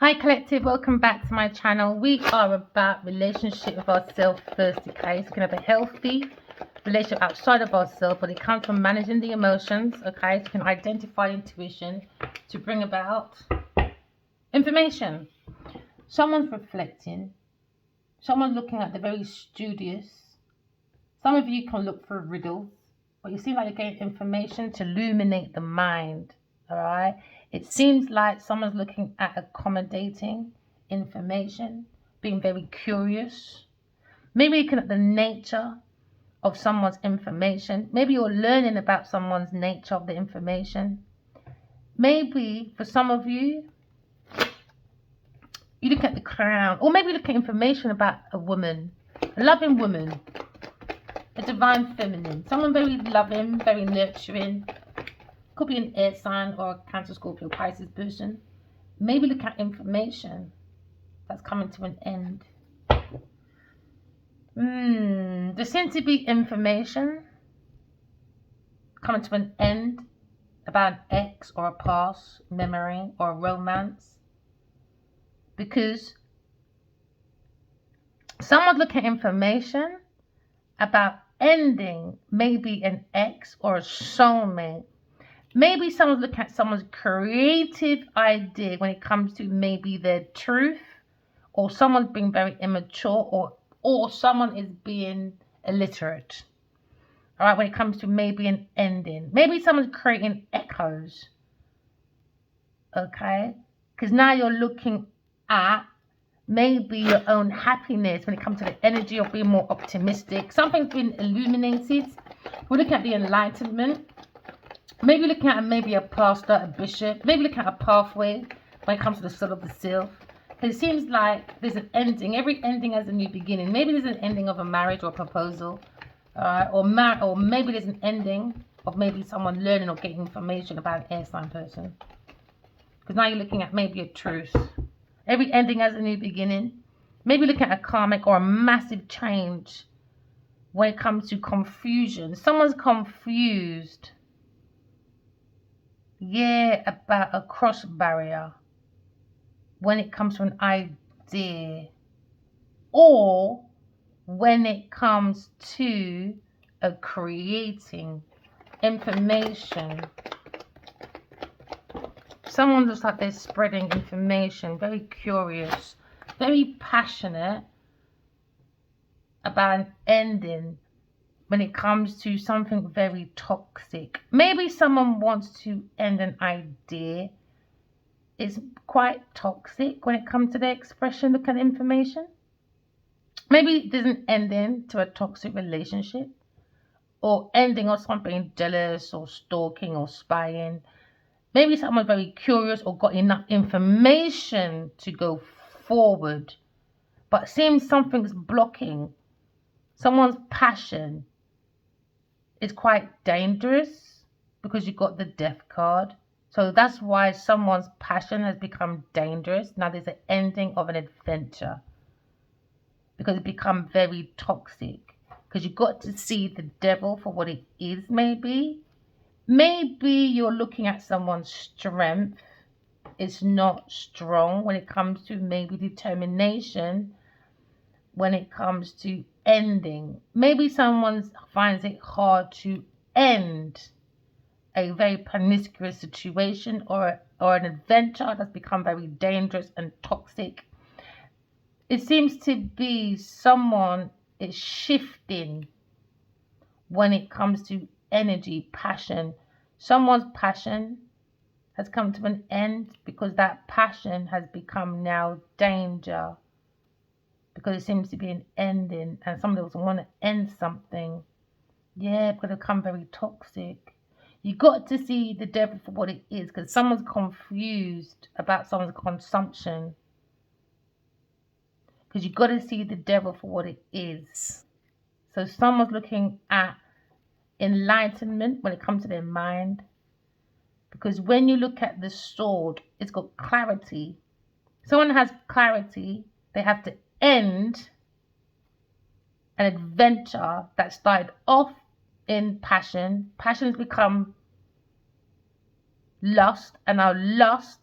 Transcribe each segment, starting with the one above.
Hi collective, welcome back to my channel. We are about relationship with ourselves first, okay? So we can have a healthy relationship outside of ourselves, but it comes from managing the emotions, okay? So you can identify intuition to bring about information. Someone's reflecting, someone's looking at the very studious. Some of you can look for riddles, but you seem like you're getting information to illuminate the mind, all right? It seems like someone's looking at accommodating information, being very curious. Maybe looking at the nature of someone's information. Maybe you're learning about someone's nature of the information. Maybe for some of you, you look at the crown, or maybe look at information about a woman, a loving woman, a divine feminine, someone very loving, very nurturing. Could be an air sign or a Cancer, Scorpio, Pisces person. Maybe look at information that's coming to an end. There seems to be information coming to an end about an ex or a past memory or a romance. Because someone's looking at information about ending maybe an ex or a soulmate. Maybe someone's looking at someone's creative idea when it comes to maybe their truth, or someone's being very immature, or someone is being illiterate. All right, when it comes to maybe an ending. Maybe someone's creating echoes. Okay? Because now you're looking at maybe your own happiness when it comes to the energy of being more optimistic. Something's been illuminated. We're looking at the enlightenment. Maybe looking at maybe a pastor, a bishop. Maybe looking at a pathway when it comes to the soul of the self. It seems like there's an ending. Every ending has a new beginning. Maybe there's an ending of a marriage or a proposal. Or maybe there's an ending of maybe someone learning or getting information about an air sign person. Because now you're looking at maybe a truth. Every ending has a new beginning. Maybe looking at a karmic or a massive change when it comes to confusion. Someone's confused. Yeah, about a cross barrier when it comes to an idea, or when it comes to creating information. Someone looks like they're spreading information, very curious, very passionate about an ending when it comes to something very toxic. Maybe someone wants to end an idea. It's quite toxic when it comes to the expression, look at information. Maybe there's an ending to a toxic relationship, or ending of something jealous or stalking or spying. Maybe someone's very curious or got enough information to go forward, but seems something's blocking. Someone's passion is quite dangerous because you got the death card. So that's why someone's passion has become dangerous. Now there's an ending of an adventure because it become very toxic. Because you got to see the devil for what it is, maybe. Maybe you're looking at someone's strength. It's not strong when it comes to maybe determination, when it comes to ending. Maybe someone finds it hard to end a very promiscuous situation or an adventure that's become very dangerous and toxic. It seems to be someone is shifting when it comes to energy, passion. Someone's passion has come to an end because that passion has become now danger. Because it seems to be an ending and somebody doesn't want to end something. Yeah, because it become very toxic. You got to see the devil for what it is, because someone's confused about someone's consumption. Because you got to see the devil for what it is. So someone's looking at enlightenment when it comes to their mind. Because when you look at the sword, it's got clarity. Someone has clarity, they have to end an adventure that started off in passion. Passion has become lust, and now lust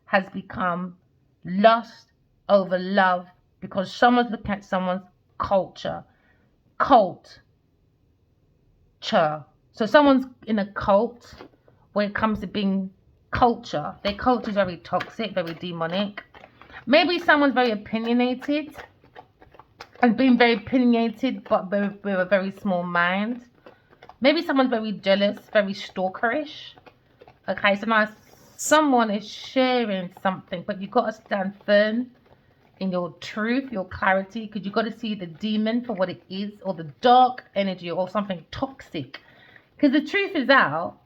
has become lust over love, because someone's looking at someone's culture. So someone's in a cult when it comes to being culture. Their culture is very toxic, very demonic. Maybe someone's very opinionated and being very opinionated, but with a very small mind. Maybe someone's very jealous, very stalkerish. Okay, so now someone is sharing something, but you've got to stand firm in your truth, your clarity, because you've got to see the demon for what it is, or the dark energy, or something toxic. Because the truth is out,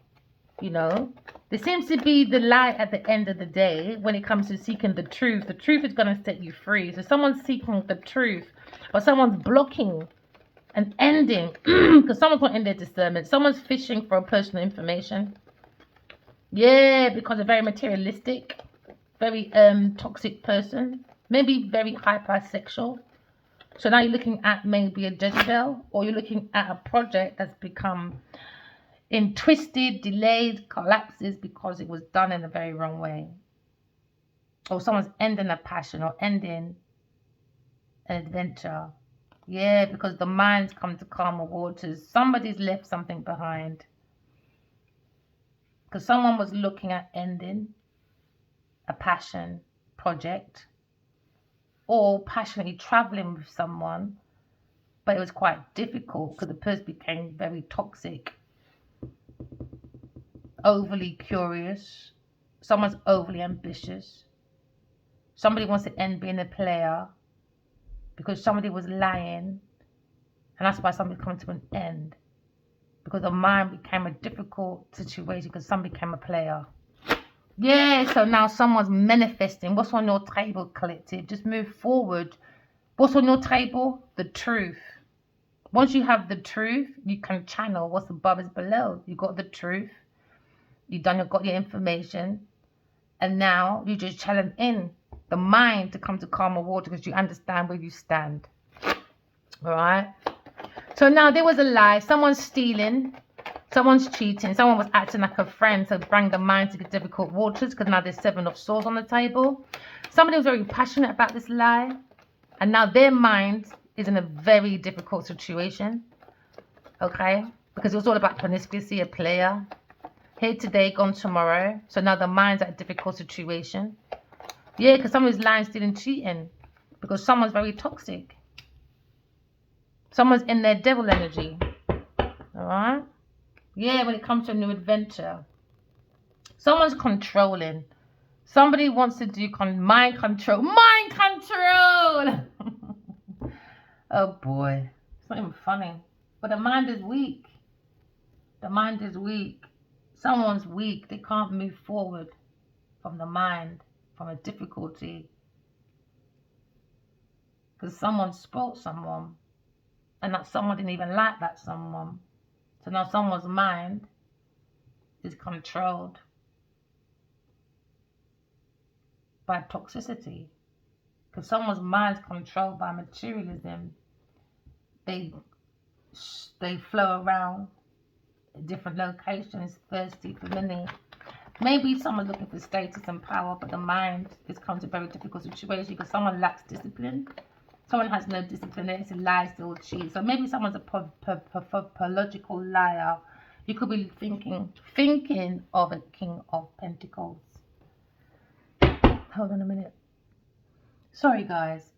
you know. There seems to be the light at the end of the day when it comes to seeking the truth. The truth is going to set you free. So someone's seeking the truth, but someone's blocking and ending because someone's not in their discernment. Someone's fishing for personal information. Yeah, because they're very materialistic, very toxic person, maybe very hypersexual. So now you're looking at maybe a Jezebel, or you're looking at a project that's become twisted, delayed, collapses because it was done in a very wrong way. Or someone's ending a passion or ending an adventure. Yeah, because the mind's come to calmer waters. Somebody's left something behind. Because someone was looking at ending a passion project, or passionately traveling with someone, but it was quite difficult because the person became very toxic, overly curious. Someone's overly ambitious. Somebody wants to end being a player because somebody was lying, and that's why somebody's coming to an end, because the mind became a difficult situation because somebody became a player. Yeah, so now someone's manifesting. What's on your table, collective? Just move forward. What's on your table? The truth. Once you have the truth, you can channel what's above is below. You got the truth. You've got your information. And now you just channel in the mind to come to calmer water because you understand where you stand. All right? So now there was a lie. Someone's stealing. Someone's cheating. Someone was acting like a friend to bring the mind to difficult waters, because now there's 7 of swords on the table. Somebody was very passionate about this lie, and now their mind is in a very difficult situation. Okay? Because it was all about promiscuity, a player. Here today, gone tomorrow. So now the mind's at a difficult situation. Yeah, because someone's lying, stealing, cheating. Because someone's very toxic. Someone's in their devil energy. Alright? Yeah, when it comes to a new adventure. Someone's controlling. Somebody wants to do mind control. Mind control! Oh boy. It's not even funny. But the mind is weak. The mind is weak. Someone's weak. They can't move forward from the mind, from a difficulty. Because someone spoilt someone. And that someone didn't even like that someone. So now someone's mind is controlled by toxicity. Because someone's mind is controlled by materialism. They flow around different locations, thirsty for money. Maybe someone's looking for status and power, but the mind is come to a very difficult situation because someone lacks discipline. Someone has no discipline. It's a lie, still cheat. So maybe someone's a pathological liar. You could be thinking of a King of Pentacles. Hold on a minute. Sorry, guys.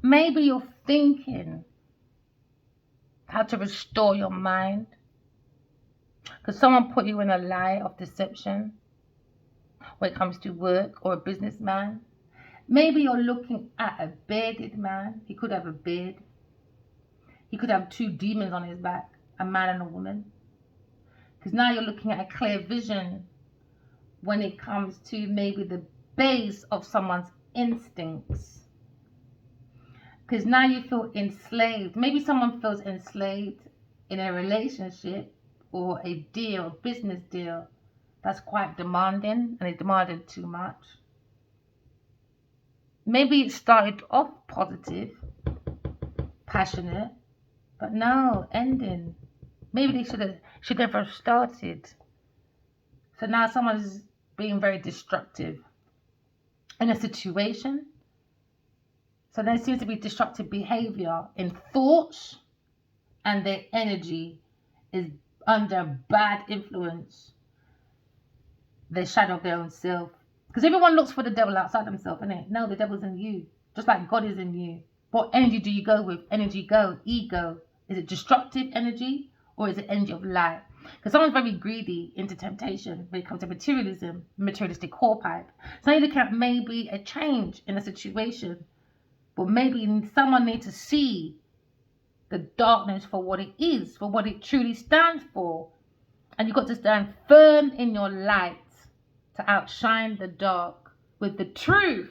Maybe you're thinking how to restore your mind, because someone put you in a lie of deception when it comes to work, or a businessman. Maybe you're looking at a bearded man. He could have a beard. He could have 2 demons on his back, a man and a woman. Because now you're looking at a clear vision when it comes to maybe the base of someone's instincts. Because now you feel enslaved. Maybe someone feels enslaved in a relationship or a deal, a business deal that's quite demanding, and they demanded too much. Maybe it started off positive, passionate, but no, ending. Maybe they should never have started. So now someone's being very destructive. in a situation. So there seems to be destructive behavior in thoughts, and their energy is under bad influence. They shadow their own self. Because everyone looks for the devil outside themselves, innit? No, the devil's in you. Just like God is in you. What energy do you go with? Energy go, ego. Is it destructive energy or is it energy of light? Because someone's very greedy into temptation when it comes to materialism, materialistic horpipe. So you look at maybe a change in a situation, but maybe someone needs to see the darkness for what it is, for what it truly stands for. And you've got to stand firm in your light to outshine the dark with the truth.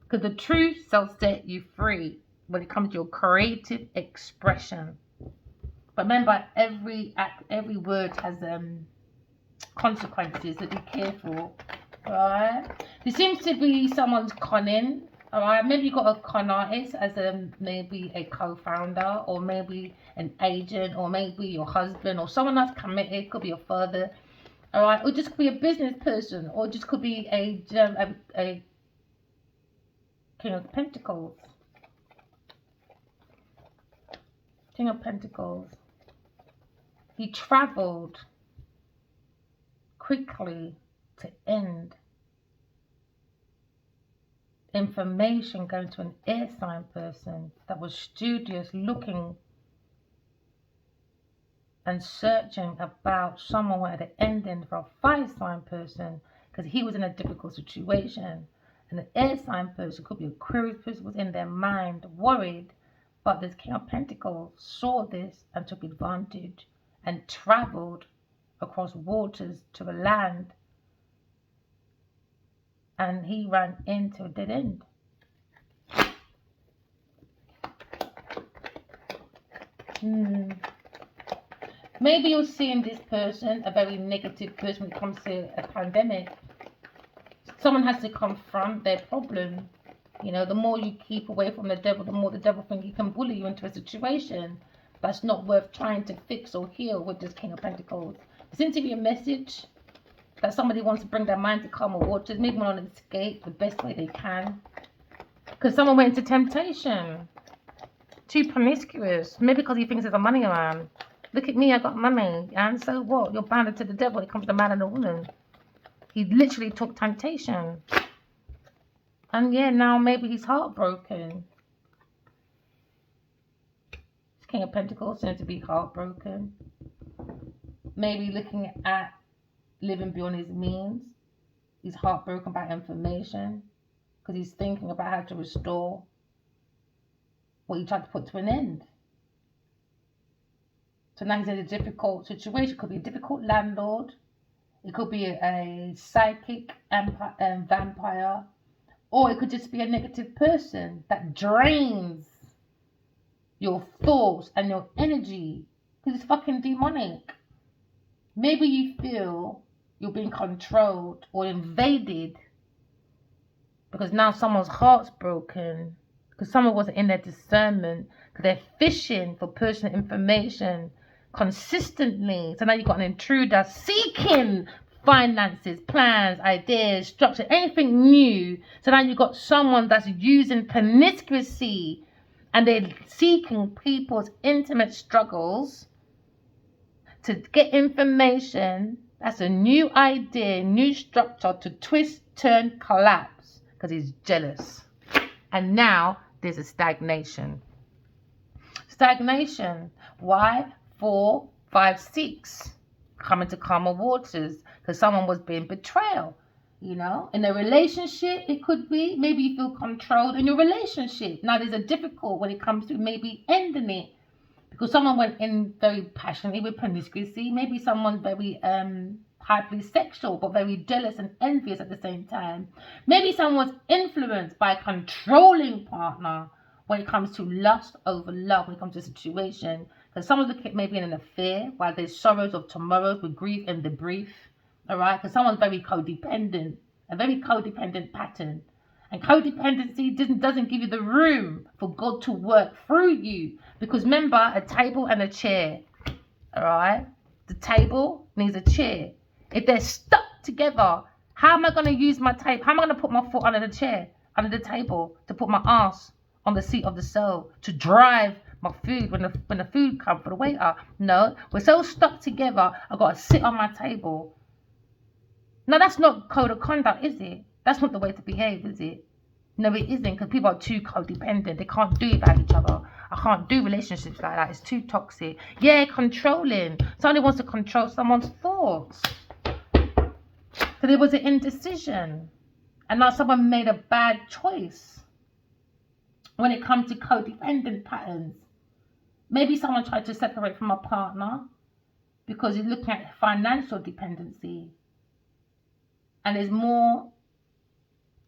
Because the truth shall set you free when it comes to your creative expression. But remember, every act, every word has consequences, so be careful. Alright? There seems to be someone's cunning. Alright, maybe you got a con artist as maybe a co-founder, or maybe an agent, or maybe your husband, or someone that's committed. Could be your father. Alright, or just could be a business person, or just could be a King of Pentacles. King of Pentacles. He traveled quickly to end. Information going to an air sign person that was studious, looking and searching about someone at the ending for a fire sign person, because he was in a difficult situation. And the air sign person could be Aquarius person, was in their mind worried, but this King of Pentacles saw this and took advantage and traveled across waters to the land, and he ran into a dead end. Maybe you're seeing this person, a very negative person when it comes to a pandemic. Someone has to confront their problem. You know, the more you keep away from the devil, the more the devil thinks he can bully you into a situation that's not worth trying to fix or heal with this King of Pentacles. There seems to be a message that somebody wants to bring their mind to calmer waters, maybe want to escape the best way they can. Because someone went into temptation. Too promiscuous. Maybe because he thinks there's a money around. Look at me, I got money. And so what? You're bounded to the devil when it comes to man and a woman. He literally took temptation. And yeah, now maybe he's heartbroken. This King of Pentacles seems to be heartbroken. Maybe looking at living beyond his means. He's heartbroken about information. Because he's thinking about how to restore what he tried to put to an end. So now he's in a difficult situation. It could be a difficult landlord. It could be a psychic vampire. Or it could just be a negative person that drains your thoughts and your energy. Because it's fucking demonic. Maybe you feel you're being controlled or invaded. Because now someone's heart's broken. Because someone wasn't in their discernment. Because they're fishing for personal information consistently. So now you've got an intruder seeking finances, plans, ideas, structure, anything new. So now you've got someone that's using promiscuity and they're seeking people's intimate struggles to get information. That's a new idea, new structure to twist, turn, collapse because he's jealous. And now there's a stagnation. Stagnation. Why? 4, 5, 6. Coming to calmer waters because someone was being betrayed. You know, in a relationship, it could be. Maybe you feel controlled in your relationship. Now, there's a difficult when it comes to maybe ending it because someone went in very passionately with promiscuity. Maybe someone very hyperly sexual but very jealous and envious at the same time. Maybe someone's influenced by a controlling partner when it comes to lust over love, when it comes to a situation. Because someone's looking maybe in an affair while there's sorrows of tomorrows with grief and debrief. Alright, because someone's very codependent, a very codependent pattern. And codependency doesn't give you the room for God to work through you. Because remember, a table and a chair. Alright? The table needs a chair. If they're stuck together, How am I going to use my tape? How am I going to put my foot under the chair, under the table, to put my ass on the seat of the cell, to drive my food when the food comes for the waiter? No, we're so stuck together, I've got to sit on my table. No, that's not code of conduct, is it? That's not the way to behave, is it? No, it isn't, because people are too codependent. They can't do it without each other. I can't do relationships like that. It's too toxic. Yeah, controlling. Somebody wants to control someone's thoughts. So there was an indecision. And now someone made a bad choice when it comes to codependent patterns. Maybe someone tried to separate from a partner because he's looking at financial dependency. And there's more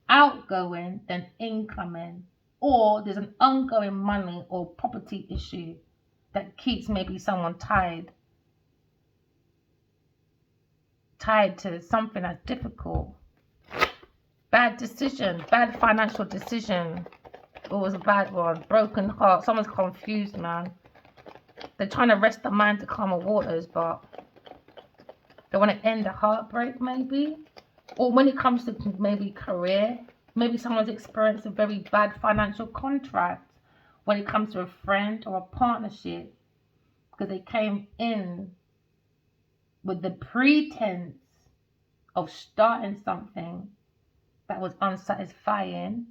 outgoing than incoming, or there's an ongoing money or property issue that keeps maybe someone tied to something that's difficult. Bad decision, bad financial decision. It was a bad one. Broken heart. Someone's confused, man. They're trying to rest the mind to calmer waters, but they want to end the heartbreak, maybe. Or when it comes to maybe career, maybe someone's experienced a very bad financial contract when it comes to a friend or a partnership, because they came in with the pretense of starting something that was unsatisfying,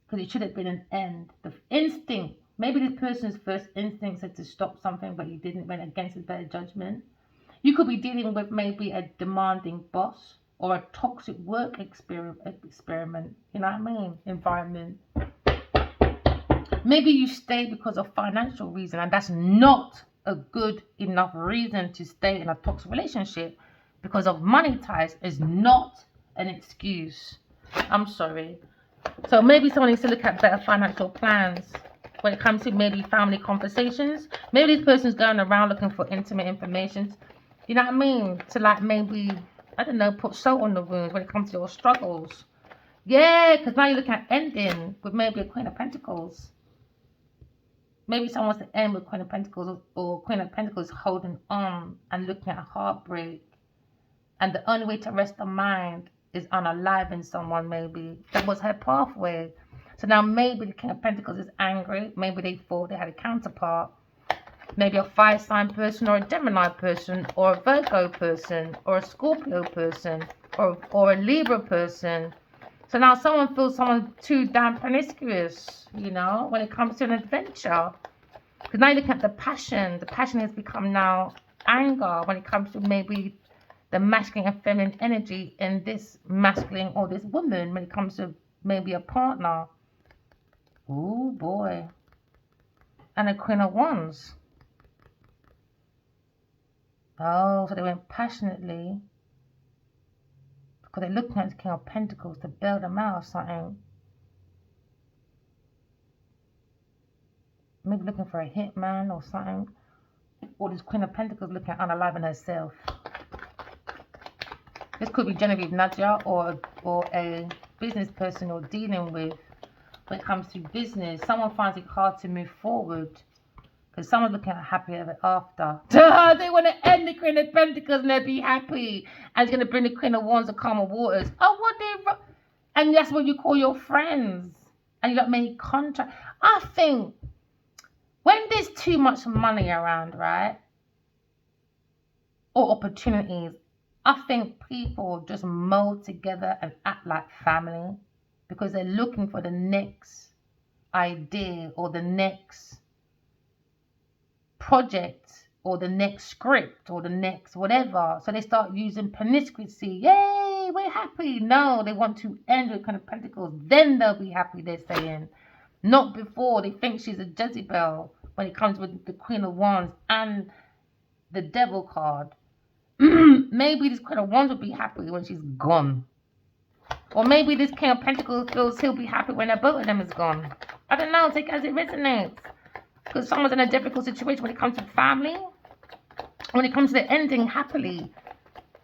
because it should have been an end. The instinct, maybe this person's first instinct said to stop something, but he didn't, went against his better judgment. You could be dealing with maybe a demanding boss, or a toxic work experiment, you know what I mean, environment. Maybe you stay because of financial reason, and that's not a good enough reason to stay in a toxic relationship. Because of money ties is not an excuse. I'm sorry. So maybe someone needs to look at better financial plans when it comes to maybe family conversations. Maybe this person's going around looking for intimate information, you know what I mean, to like maybe, I don't know, put salt on the wounds when it comes to your struggles. Yeah, because now you're looking at ending with maybe a Queen of Pentacles. Maybe someone wants to end with Queen of Pentacles, or Queen of Pentacles holding on and looking at heartbreak. And the only way to rest the mind is unaliving someone, maybe. That was her pathway. So now maybe the King of Pentacles is angry. Maybe they thought they had a counterpart. Maybe a fire sign person, or a Gemini person, or a Virgo person, or a Scorpio person, or a Libra person. So now someone feels someone's too damn promiscuous, you know, when it comes to an adventure. Because now you look at the passion. The passion has become now anger when it comes to maybe the masculine and feminine energy in this masculine or this woman when it comes to maybe a partner. Oh boy. And a Queen of Wands. Oh, so they went passionately because they're looking at the King of Pentacles to bail them out or something. Maybe looking for a hitman or something. Or this Queen of Pentacles looking at unaliving herself. This could be Genevieve Nadia, or a business person you're dealing with when it comes to business. Someone finds it hard to move forward because someone's looking at happy ever after. They want to end the Queen of Pentacles and they'll be happy. And it's going to bring the Queen of Wands and calmer waters. Oh, what they... And that's what you call your friends. And you don't make contract. I think when there's too much money around, right? Or opportunities, I think people just mold together and act like family because they're looking for the next idea or the next project or the next script or the next whatever. So they start using promiscuity. Yay, we're happy. No, they want to end with Queen of Pentacles. Then they'll be happy, they're saying. Not before. They think she's a Jezebel when it comes with the Queen of Wands and the Devil card. Maybe this Queen of Wands will be happy when she's gone. Or maybe this King of Pentacles feels he'll be happy when both of them is gone. I don't know, take it as it resonates. Because someone's in a difficult situation when it comes to family. When it comes to the ending happily.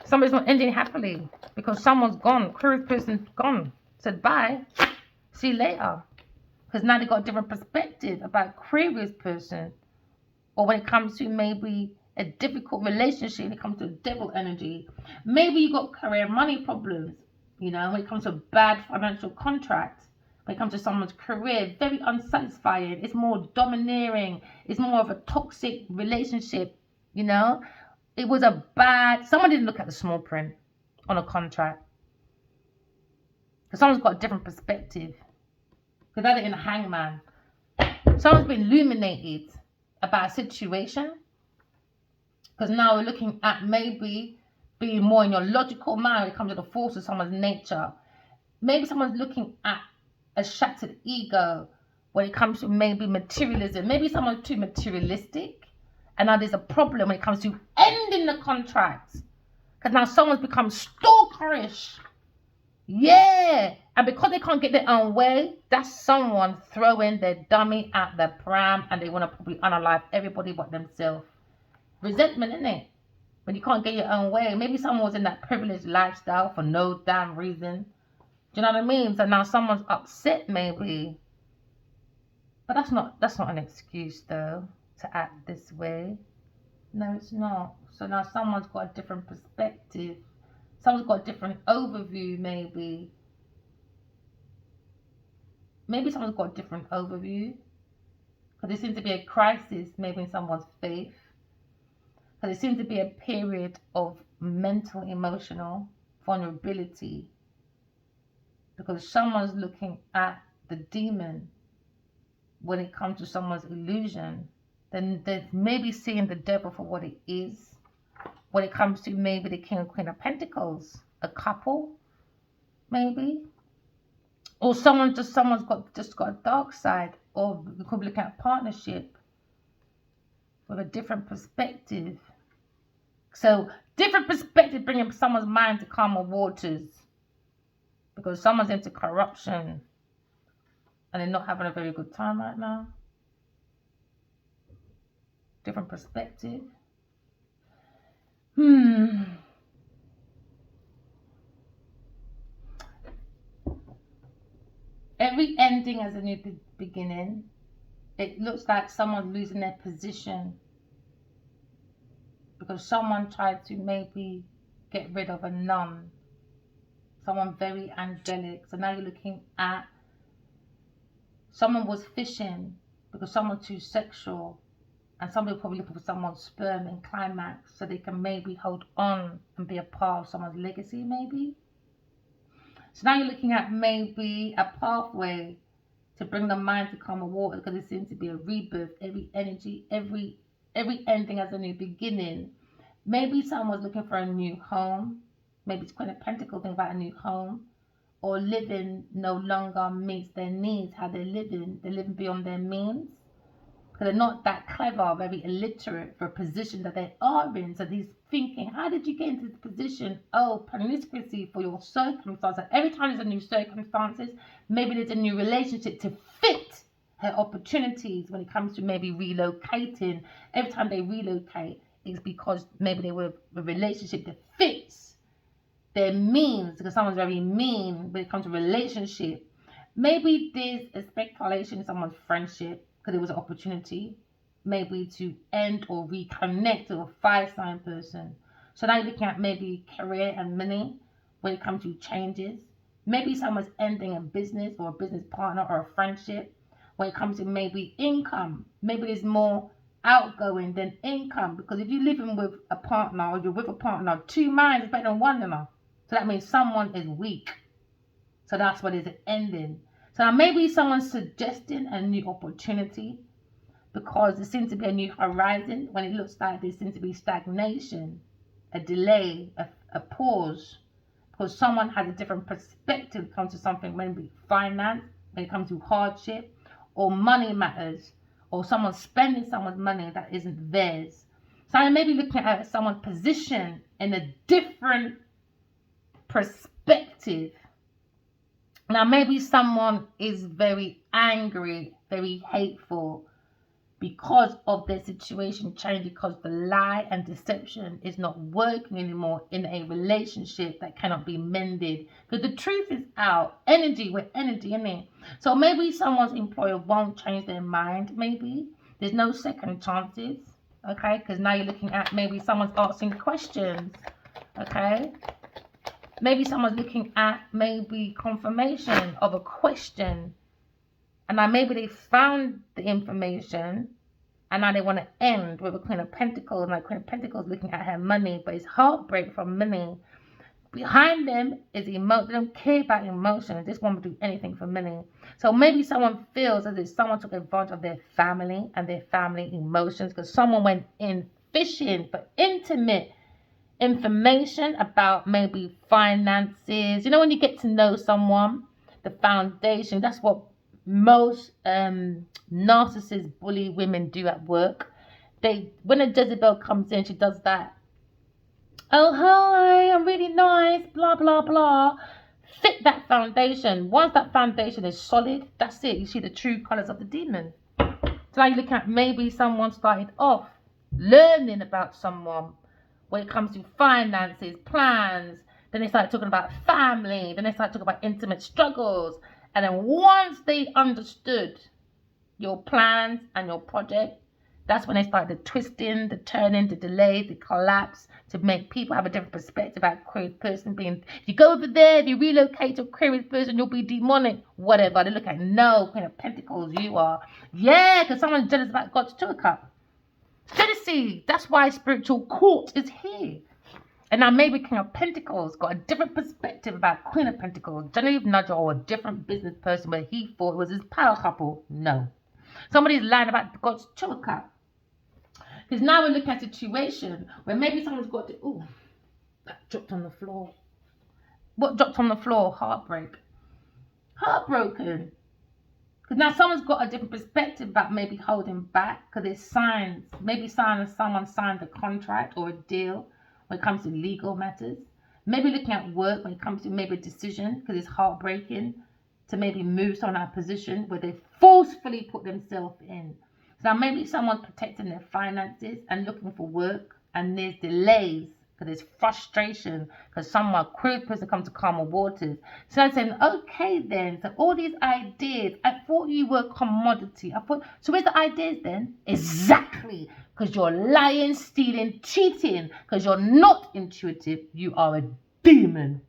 Somebody's not ending happily. Because someone's gone. Curious person's gone. Said bye. See you later. Because now they got a different perspective about Aquarius person. Or when it comes to maybe a difficult relationship when it comes to devil energy. Maybe you got career money problems, you know, when it comes to bad financial contracts. When it comes to someone's career, very unsatisfying. It's more domineering. It's more of a toxic relationship, you know. It was a bad... Someone didn't look at the small print on a contract. Because someone's got a different perspective. Because they're in a hangman. Someone's been illuminated about a situation. Because now we're looking at maybe being more in your logical mind when it comes to the force of someone's nature. Maybe someone's looking at a shattered ego when it comes to maybe materialism. Maybe someone's too materialistic, and now there's a problem when it comes to ending the contract, because now someone's become stalkerish. Yeah, and because they can't get their own way, that's someone throwing their dummy at the pram, and they want to probably unalive everybody but themselves. Resentment, isn't it? When you can't get your own way. Maybe someone was in that privileged lifestyle for no damn reason. Do you know what I mean? So now someone's upset maybe. But that's not an excuse though to act this way. No, it's not. So now someone's got a different perspective. Someone's got a different overview maybe. Maybe someone's got a different overview. Because there seems to be a crisis maybe in someone's faith. Because there seems to be a period of mental, emotional vulnerability. Because someone's looking at the demon when it comes to someone's illusion, then they're maybe seeing the devil for what it is. When it comes to maybe the King and Queen of Pentacles, a couple, maybe. Or someone's got a dark side, or we could be looking at a partnership with a different perspective. So different perspective bringing someone's mind to calmer waters. Because someone's into corruption and they're not having a very good time right now. Different perspective. Every ending has a new beginning. It looks like someone's losing their position because someone tried to maybe get rid of a nun. Someone very angelic. So now you're looking at someone was fishing because someone's too sexual, and somebody probably looking for someone's sperm and climax so they can maybe hold on and be a part of someone's legacy maybe. So now you're looking at maybe a pathway to bring the mind to calmer water, because it seems to be a rebirth. Every energy, every ending has a new beginning. Maybe someone's looking for a new home. Maybe it's Queen of Pentacles, think about a new home. Or living no longer meets their needs, how they're living beyond their means. Because they're not that clever, very illiterate for a position that they are in. So he's thinking, how did you get into this position? Oh, promiscuity for your circumstances. Every time there's a new circumstances, maybe there's a new relationship to fit her opportunities when it comes to maybe relocating. Every time they relocate, it's because maybe they were a relationship that fits their means, because someone's very mean when it comes to relationship. Maybe there's a speculation in someone's friendship because there was an opportunity maybe to end or reconnect with a fire sign person. So now you're looking at maybe career and money when it comes to changes. Maybe someone's ending a business or a business partner or a friendship. When it comes to maybe income, maybe there's more outgoing than income, because if you're living with a partner or you're with a partner, two minds is better than one enough. So that means someone is weak. So that's what is an ending. So now maybe someone's suggesting a new opportunity because there seems to be a new horizon when it looks like there seems to be stagnation, a delay, a pause, because someone has a different perspective when it comes to something, maybe finance, when it comes to hardship, or money matters, or someone spending someone's money that isn't theirs. So I may be looking at someone's position in a different perspective. Now maybe someone is very angry, very hateful because of their situation changing, because the lie and deception is not working anymore in a relationship that cannot be mended, because the truth is out. Energy with energy in it. So maybe someone's employer won't change their mind. Maybe there's no second chances. okay? Because now you're looking at maybe someone's asking questions, okay? Maybe someone's looking at maybe confirmation of a question, and now maybe they found the information, and now they want to end with a Queen of Pentacles. And like Queen of Pentacles looking at her money, but it's heartbreak from money. Behind them is emotion. They don't care about emotions. This one would do anything for money. So maybe someone feels as if someone took advantage of their family and their family emotions, because someone went in fishing for intimate information about maybe finances. You know, when you get to know someone, the foundation, that's what most narcissist bully women do at work. When a Jezebel comes in, she does that. Oh, hi, I'm really nice, blah, blah, blah. Fit that foundation. Once that foundation is solid, that's it. You see the true colors of the demon. So now you look at maybe someone started off learning about someone when it comes to finances, plans. Then they started talking about family. Then they started talking about intimate struggles. And then once they understood your plans and your project, that's when they started the twisting, the turning, the delay, the collapse, to make people have a different perspective about Aquarius person being, if you go over there, if you relocate to Aquarius person, you'll be demonic, whatever. They look at, no, Queen of Pentacles, you are. Yeah, because someone's jealous about God's Two of Cups. Jealousy, that's why spiritual court is here. And now maybe King of Pentacles got a different perspective about Queen of Pentacles. Genevieve Nudger, or a different business person where he thought it was his power couple. No. Somebody's lying about God's Two of Cups. Because now we're looking at a situation where maybe someone's got to, ooh, that dropped on the floor. What dropped on the floor? Heartbreak. Heartbroken. Because now someone's got a different perspective about maybe holding back, because there's signs. Maybe someone signed a contract or a deal when it comes to legal matters. Maybe looking at work when it comes to maybe a decision, because it's heartbreaking to maybe move someone out of position where they forcefully put themselves in. So maybe someone's protecting their finances and looking for work, and there's delays because there's frustration because someone, queer person, comes to calmer waters. So I'm saying, okay then, so all these ideas, I thought you were commodity. So where's the ideas then? Exactly, because you're lying, stealing, cheating, because you're not intuitive, you are a demon.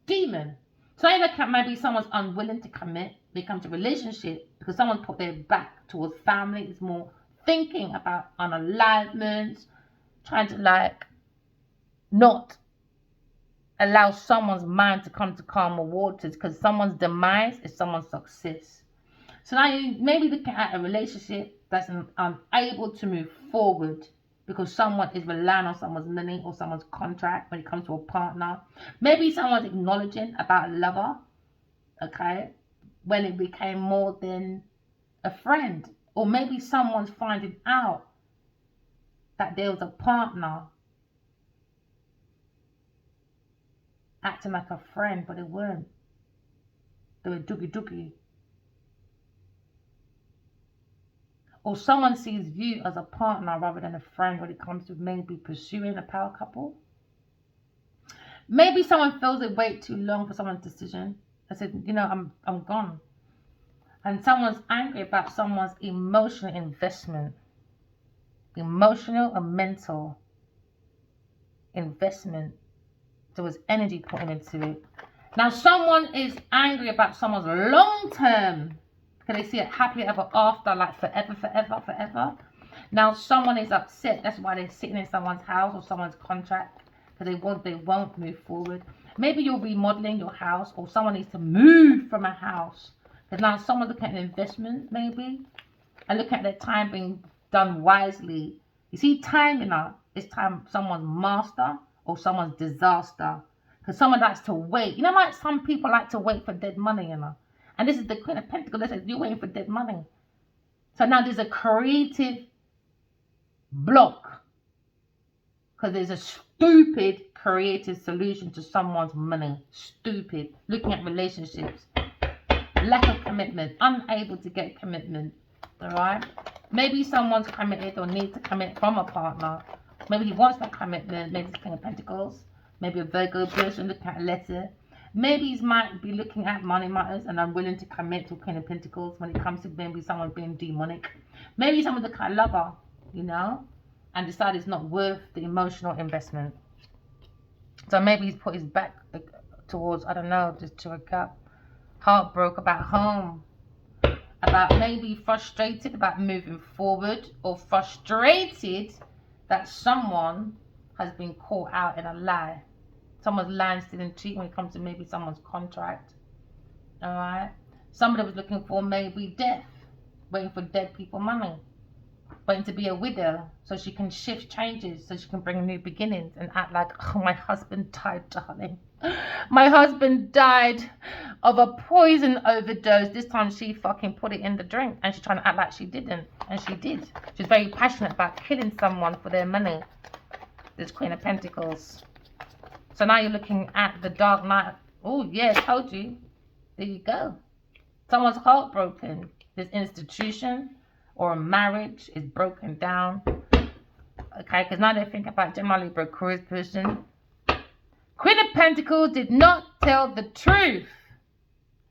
Demon. So I look at maybe someone's unwilling to commit when it comes to relationship because someone put their back towards family. It's more thinking about unalignment, trying to not allow someone's mind to come to calmer waters, because someone's demise is someone's success. So now you maybe looking at a relationship that's unable to move forward because someone is relying on someone's money or someone's contract when it comes to a partner. Maybe someone's acknowledging about a lover, okay, when it became more than a friend. Or maybe someone's finding out that there was a partner acting like a friend, but they weren't. They were doogie. Or someone sees you as a partner rather than a friend when it comes to maybe pursuing a power couple. Maybe someone feels they wait too long for someone's decision. I said, I'm gone. And someone's angry about someone's emotional investment. Emotional and mental investment. There was energy put into it. Now someone is angry about someone's long-term, because they see it happily ever after, like forever. Now someone is upset. That's why they're sitting in someone's house or someone's contract, because they won't move forward. Maybe you're remodeling your house, or someone needs to move from a house. Because now someone's looking at an investment, maybe, and looking at their time being done wisely. You see, time, it's time someone's master or someone's disaster. Because someone likes to wait. Like some people like to wait for dead money, And this is the Queen of Pentacles. They said, you're waiting for dead money. So now there's a creative block. Because there's a stupid creative solution to someone's money. Stupid. Looking at relationships. Lack of commitment. Unable to get commitment. Alright? Maybe someone's committed or needs to commit from a partner. Maybe he wants that commitment. Maybe it's King of Pentacles. Maybe a Virgo person looking at a letter. Maybe he might be looking at money matters and unwilling to commit to King of Pentacles when it comes to maybe someone being demonic. Maybe someone looking at a lover. you know, and decided it's not worth the emotional investment. So maybe he's put his back towards, I don't know, just to a gap. Heartbroken about home, about maybe frustrated about moving forward, or frustrated that someone has been caught out in a lie. Someone's lying, stealing, cheating when it comes to maybe someone's contract. All right. Somebody was looking for maybe death, waiting for dead people money, waiting to be a widow so she can shift changes, so she can bring new beginnings and act like, oh, my husband died, darling. My husband died of a poison overdose. This time she fucking put it in the drink, and she's trying to act like she didn't, and she did. She's very passionate about killing someone for their money. This Queen of Pentacles. So now you're looking at the Dark Knight. Oh yeah, told you. There you go. Someone's heartbroken. This institution or a marriage is broken down. Okay, because now they think about Gemini, Libra, Aquarius person. Queen of Pentacles did not tell the truth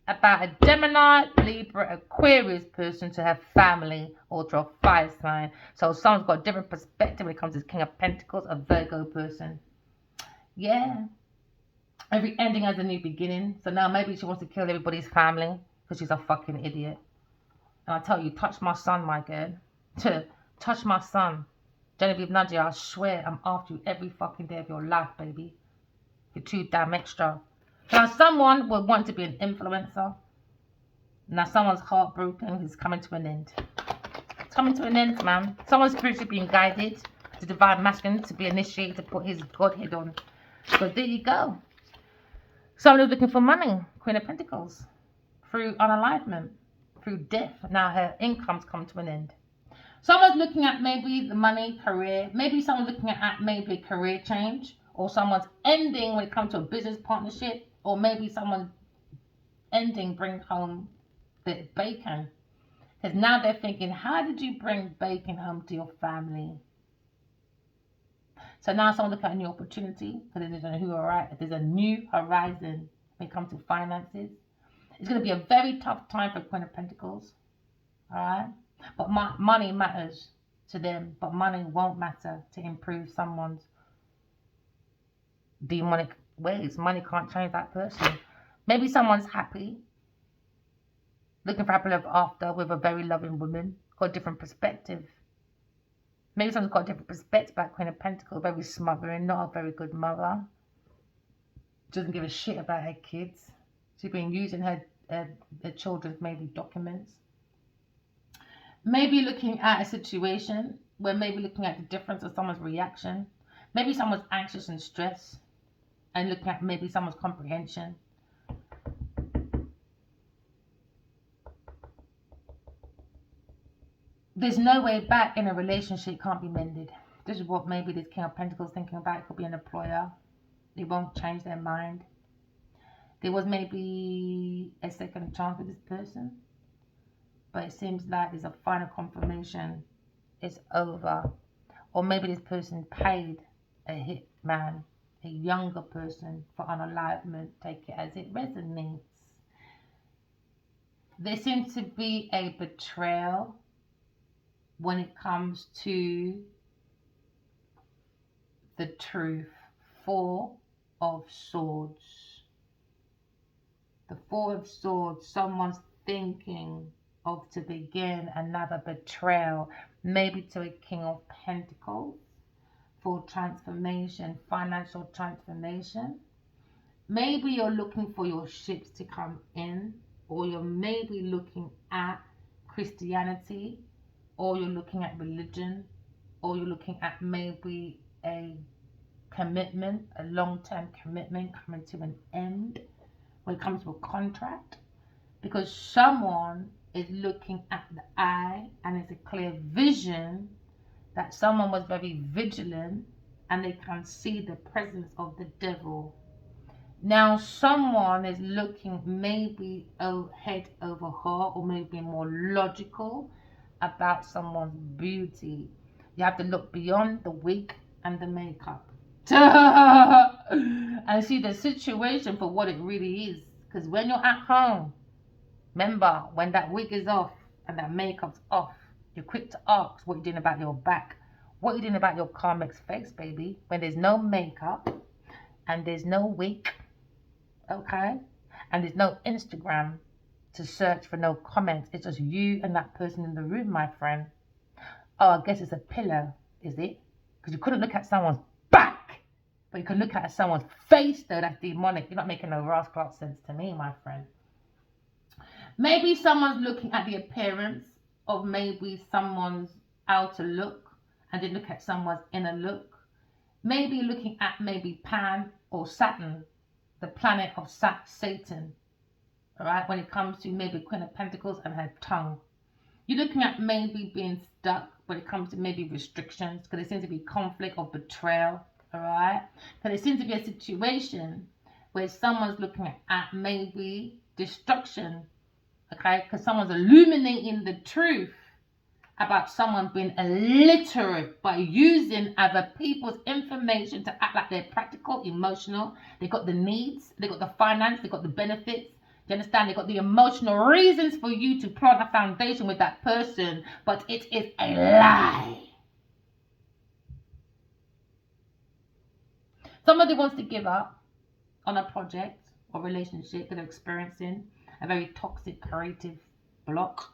about a Gemini, Libra, Aquarius person to her family or to a fire sign. So someone's got a different perspective when it comes to King of Pentacles, a Virgo person. Yeah. Every ending has a new beginning. So now maybe she wants to kill everybody's family because she's a fucking idiot. And I tell you, touch my son, my girl. Touch my son. Genevieve Nadia, I swear I'm after you every fucking day of your life, baby. You're too damn extra. Now someone would want to be an influencer. Now someone's heartbroken is coming to an end. It's coming to an end, man. Someone's spiritually being guided to divine masculine to be initiated to put his godhead on. So there you go. Someone who's looking for money, Queen of Pentacles, through unalignment, through death. Now her income's come to an end. Someone's looking at maybe the money, career. Maybe someone's looking at maybe a career change, or someone's ending when it comes to a business partnership, or maybe someone's ending bring home the bacon. Because now they're thinking, how did you bring bacon home to your family? So now someone look at a new opportunity, because there's a new horizon when it comes to finances. It's going to be a very tough time for Queen of Pentacles. All right? But money matters to them, but money won't matter to improve someone's demonic ways. Money can't change that person. Maybe someone's happy, looking for happy ever after with a very loving woman, got a different perspective. Maybe someone's got a different perspective about Queen of Pentacles, very smothering, not a very good mother. Doesn't give a shit about her kids. She's been using her children's maybe documents. Maybe looking at a situation where maybe looking at the difference of someone's reaction. Maybe someone's anxious and stressed, and looking at maybe someone's comprehension. There's no way back in a relationship, can't be mended. This is what maybe this King of Pentacles thinking about. It could be an employer. They won't change their mind. There was maybe a second chance with this person, but it seems like there's a final confirmation. It's over. Or maybe this person paid a hitman, a younger person, for unalignment. Take it as it resonates. There seems to be a betrayal when it comes to the truth. Four of Swords. The Four of Swords. Someone's thinking of to begin another betrayal, maybe to a King of Pentacles, for transformation, financial transformation. Maybe you're looking for your ships to come in, or you're maybe looking at Christianity, or you're looking at religion, or you're looking at maybe a commitment, a long-term commitment coming to an end when it comes to a contract, because someone is looking at the eye and it's a clear vision that someone was very vigilant and they can see the presence of the devil. Now someone is looking maybe head over heart, or maybe more logical about someone's beauty. You have to look beyond the wig and the makeup and see the situation for what it really is. Because when you're at home, remember, when that wig is off and that makeup's off, You're quick to ask what you're doing about your back. What you're doing about your karmic's face, baby. When there's no makeup and there's no wig, okay? And there's no Instagram to search for no comments. It's just you and that person in the room, my friend. Oh, I guess it's a pillow, is it? Because you couldn't look at someone's back, but you can look at someone's face, though. That's demonic. You're not making no rascal sense to me, my friend. Maybe someone's looking at the appearance of maybe someone's outer look and then look at someone's inner look. Maybe looking at maybe Pan or Saturn, the planet of Satan. All right, when it comes to maybe Queen of Pentacles and her tongue. You're looking at maybe being stuck when it comes to maybe restrictions, because there seems to be conflict or betrayal. All right, because there seems to be a situation where someone's looking at maybe destruction. Okay, because someone's illuminating the truth about someone being illiterate by using other people's information to act like they're practical, emotional. They got the needs, they got the finance, they got the benefits. You understand? They got the emotional reasons for you to plant a foundation with that person, but it is a lie. Somebody wants to give up on a project or relationship that they're experiencing a very toxic creative block.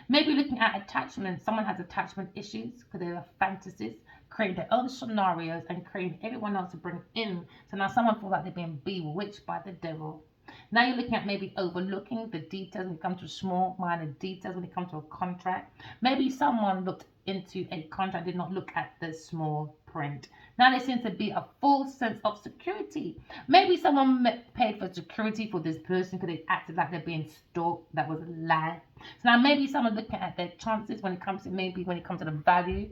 Maybe looking at attachment. Someone has attachment issues because they have fantasies, creating their own scenarios and creating everyone else to bring in. So now someone feels like they're being bewitched by the devil. Now you're looking at maybe overlooking the details when it comes to small, minor details when it comes to a contract. Maybe someone looked into a contract, did not look at the small print. Now there seems to be a full sense of security. Maybe someone paid for security for this person because they acted like they're being stalked. That was a lie. So now maybe someone's looking at their chances when it comes to the value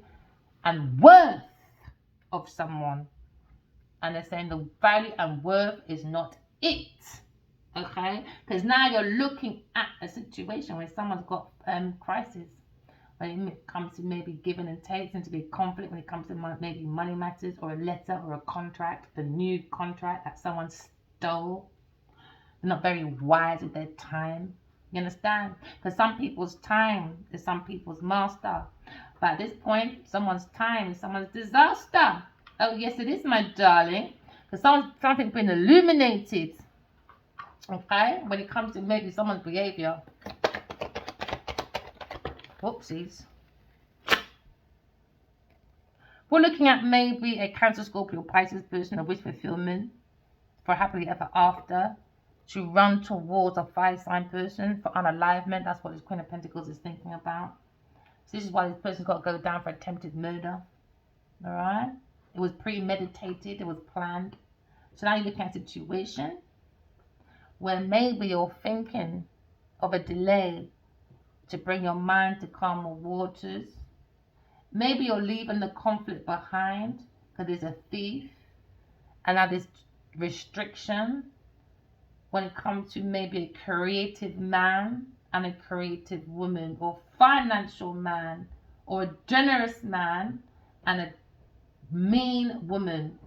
and worth of someone. And they're saying the value and worth is not it. Okay? Because now you're looking at a situation where someone's got crisis. When it comes to maybe giving and take, seems to be a conflict when it comes to maybe money matters or a letter or a contract, a new contract that someone stole. They're not very wise with their time. You understand? Because some people's time is some people's master. But at this point, someone's time is someone's disaster. Oh, yes, it is, my darling. Because something's been illuminated. Okay? When it comes to maybe someone's behavior. Whoopsies. We're looking at maybe a Cancer, Scorpio, Pisces person, a wish fulfillment for happily ever after, to run towards a fire sign person for unalivement. That's what this Queen of Pentacles is thinking about. So this is why this person's got to go down for attempted murder. All right? It was premeditated. It was planned. So now you're looking at a situation where maybe you're thinking of a delay to bring your mind to calmer waters. Maybe you're leaving the conflict behind because there's a thief. And now there's restriction when it comes to maybe a creative man and a creative woman, or financial man, or a generous man and a mean woman.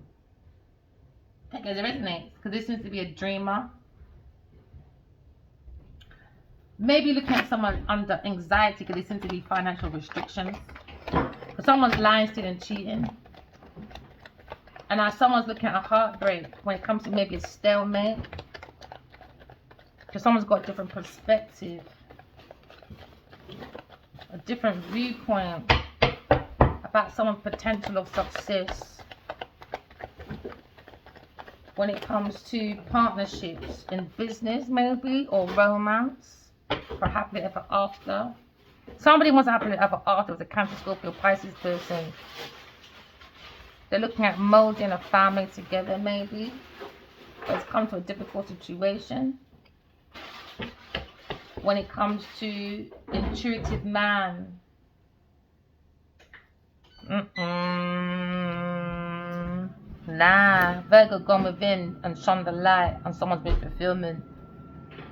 Because it resonates, because this seems to be a dreamer. Maybe looking at someone under anxiety because there seems to be financial restrictions. Because someone's lying, stealing, cheating. And now someone's looking at a heartbreak when it comes to maybe a stalemate. Because someone's got a different perspective. A different viewpoint about someone's potential of success. When it comes to partnerships in business maybe, or romance. For happily ever after. Somebody wants to happily ever after with a Cancer, Scorpio, Pisces person. They're looking at molding a family together maybe. But it's come to a difficult situation. When it comes to intuitive man. Nah. Virgo gone within and shone the light on someone's wish fulfillment.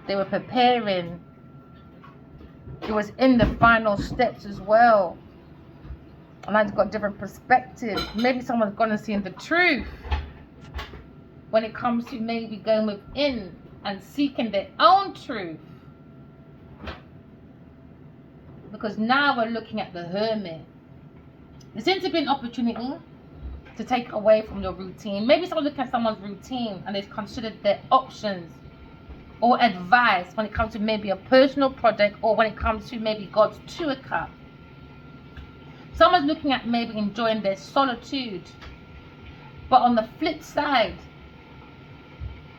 They were preparing. It was in the final steps as well. And I've got a different perspective. Maybe someone's gone and seen the truth. When it comes to maybe going within and seeking their own truth. because now we're looking at the Hermit. There seems to be an opportunity to take away from your routine. Maybe someone looking at someone's routine and they've considered their options or advice when it comes to maybe a personal project, or when it comes to maybe God's Two of Cups. Someone's looking at maybe enjoying their solitude. But on the flip side,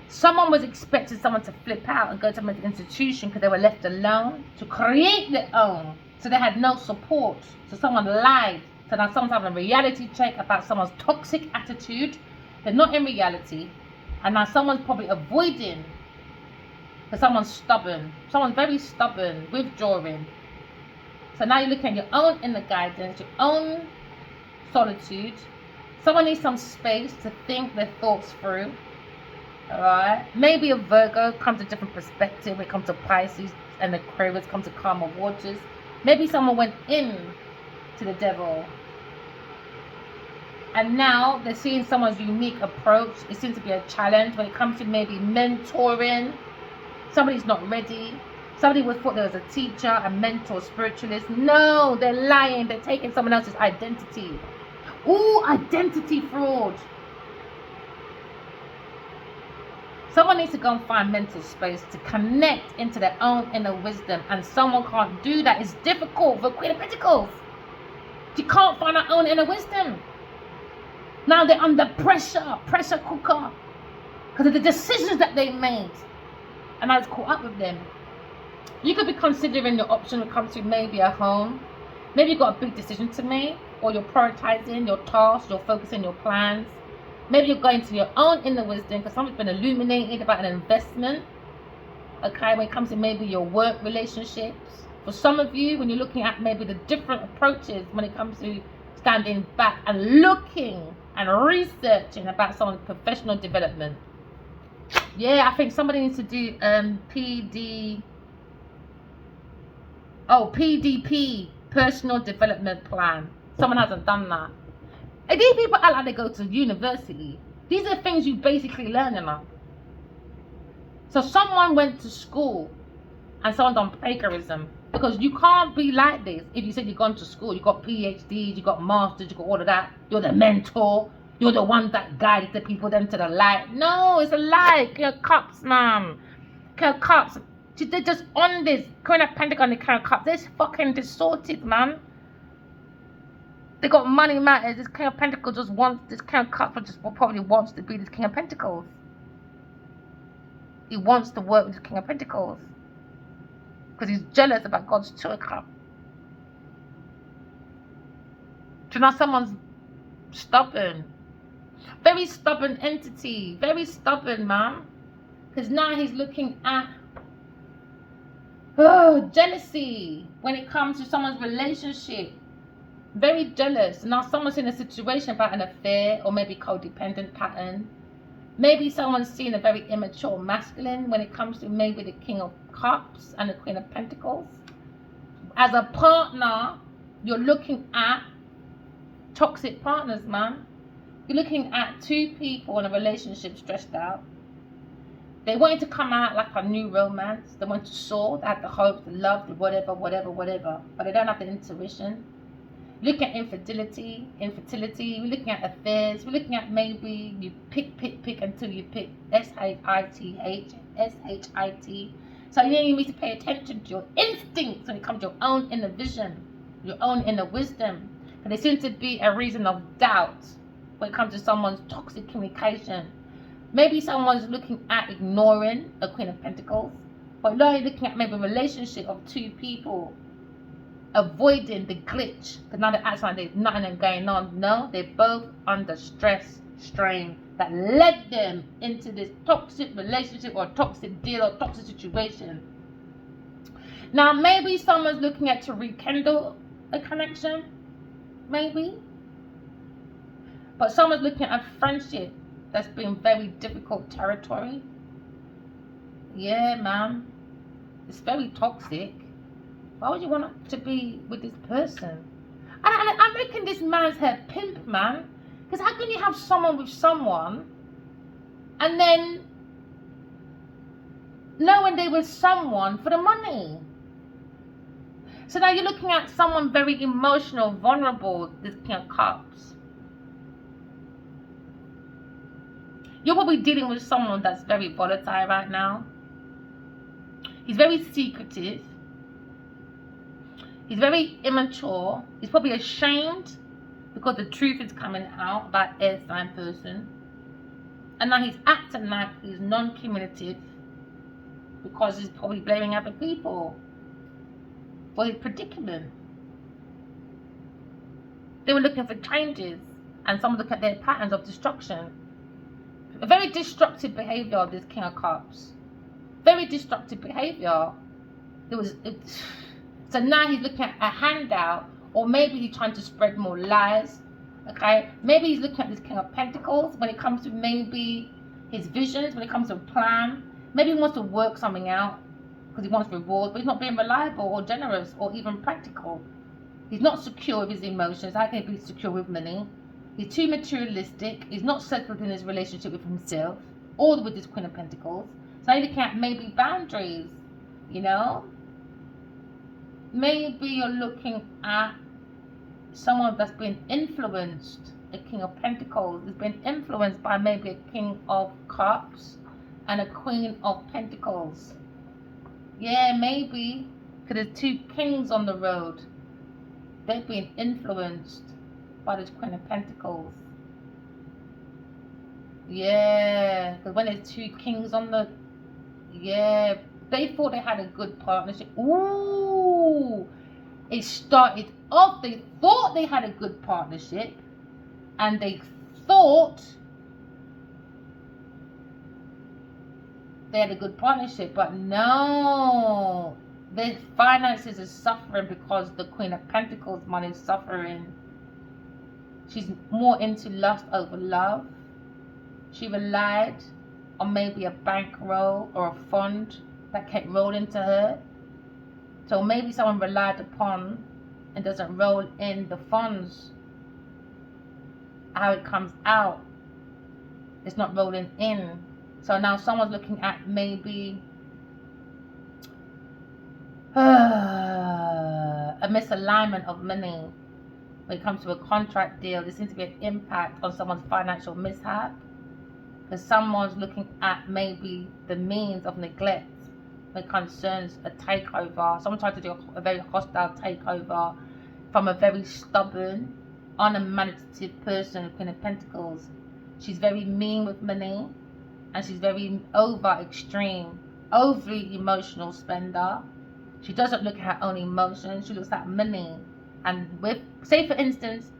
someone was expecting someone to flip out and go to an institution because they were left alone to create their own. So they had no support. So someone lied. So now someone's having a reality check about someone's toxic attitude. They're not in reality. And now someone's probably avoiding because someone's stubborn. Someone's very stubborn, withdrawing. So now you're looking at your own inner guidance, your own solitude. Someone needs some space to think their thoughts through. Alright? Maybe a Virgo comes to a different perspective when it comes to Pisces, and Aquarius comes to calmer waters. Maybe someone went in to the devil. And now they're seeing someone's unique approach. It seems to be a challenge when it comes to maybe mentoring. Somebody's not ready. Somebody would thought there was a teacher, a mentor, spiritualist. No, they're lying. They're taking someone else's identity. Ooh, identity fraud. Someone needs to go and find mental space to connect into their own inner wisdom. And someone can't do that. It's difficult for Queen of Pentacles. You can't find our own inner wisdom. Now they're under pressure cooker. Because of the decisions that they made. And I was caught up with them. You could be considering your option when it comes to maybe a home. Maybe you've got a big decision to make. Or you're prioritizing your tasks. You're focusing your plans. Maybe you're going to your own inner wisdom because something's been illuminated about an investment. Okay, when it comes to maybe your work relationships. For some of you, when you're looking at maybe the different approaches when it comes to standing back and looking and researching about someone's professional development. Yeah, I think somebody needs to do PDP, personal development plan. Someone hasn't done that. And these people act like they go to university. These are things you basically learn in life. So someone went to school and someone done plagiarism. Because you can't be like this if you said you've gone to school, you got PhDs, you got masters, you got all of that. You're the mentor. You're the one that guides the people then to the light. No, it's a lie. King of Cups, man. King of Cups. They're just on this. Queen of Pentacles and the King of Cups. They're fucking distorted, man. They got money matters. This King of Pentacles just wants, this King of Cups just probably wants to be this King of Pentacles. He wants to work with the King of Pentacles. Because he's jealous about God's Two of Cups. Do you know someone's stubborn? Very stubborn entity. Very stubborn, man. Because now he's looking at jealousy when it comes to someone's relationship. Very jealous. Now someone's in a situation about an affair or maybe codependent pattern. Maybe someone's seeing a very immature masculine when it comes to maybe the King of Cups and the Queen of Pentacles. As a partner, you're looking at toxic partners, man. You're looking at two people in a relationship stressed out. They wanted to come out like a new romance. They wanted to soar. They had the hope, the love, the whatever. But they don't have the intuition. Looking at infertility. We're looking at affairs. We're looking at maybe you pick until you pick S-H-I-T. So you need to pay attention to your instincts when it comes to your own inner vision, your own inner wisdom. And there seems to be a reason of doubt when it comes to someone's toxic communication. Maybe someone's looking at ignoring a Queen of Pentacles, but now you're looking at maybe a relationship of two people avoiding the glitch, because now they're acting like there's nothing going on. No, they're both under stress, strain that led them into this toxic relationship or toxic deal or toxic situation. Now maybe someone's looking at to rekindle a connection, maybe, but someone's looking at a friendship that's been very difficult territory. Yeah, man, it's very toxic. Why would you want to be with this person? I'm making this man's head pimp, man. Because how can you have someone with someone and then knowing they were someone for the money? So now you're looking at someone very emotional, vulnerable, this King of Cups. You're probably dealing with someone that's very volatile right now. He's very secretive. He's very immature. He's probably ashamed because the truth is coming out about air sign person. And now he's acting like he's non-communicative because he's probably blaming other people for his predicament. They were looking for changes, and some look at their patterns of destruction. A very destructive behavior of this King of Cups. Very destructive behavior. So now he's looking at a handout, or maybe he's trying to spread more lies. Okay, maybe he's looking at this King of Pentacles when it comes to maybe his visions, when it comes to a plan. Maybe he wants to work something out because he wants rewards, but he's not being reliable or generous or even practical. He's not secure with his emotions. How can he be secure with money? He's too materialistic. He's not settled in his relationship with himself or with his Queen of Pentacles. So you're looking at maybe boundaries, you know? Maybe you're looking at someone that's been influenced, a King of Pentacles, has been influenced by maybe a King of Cups and a Queen of Pentacles. Yeah, maybe, because there's two kings on the road. They've been influenced by this Queen of Pentacles. Yeah, because when there's two kings on the... Yeah, they thought they had a good partnership. Ooh! It started off, they thought they had a good partnership. And they thought they had a good partnership. But no! Their finances are suffering because the Queen of Pentacles money is suffering. She's more into lust over love. She relied on maybe a bankroll or a fund that kept rolling to her. So maybe someone relied upon and doesn't roll in the funds. How it comes out, it's not rolling in. So now someone's looking at maybe a misalignment of money. When it comes to a contract deal, there seems to be an impact on someone's financial mishap. Because someone's looking at maybe the means of neglect when it concerns a takeover. Someone tried to do a very hostile takeover from a very stubborn, unimaginative person, Queen of Pentacles. She's very mean with money, and she's very extreme, overly emotional spender. She doesn't look at her own emotions, she looks at money. And with, say for instance,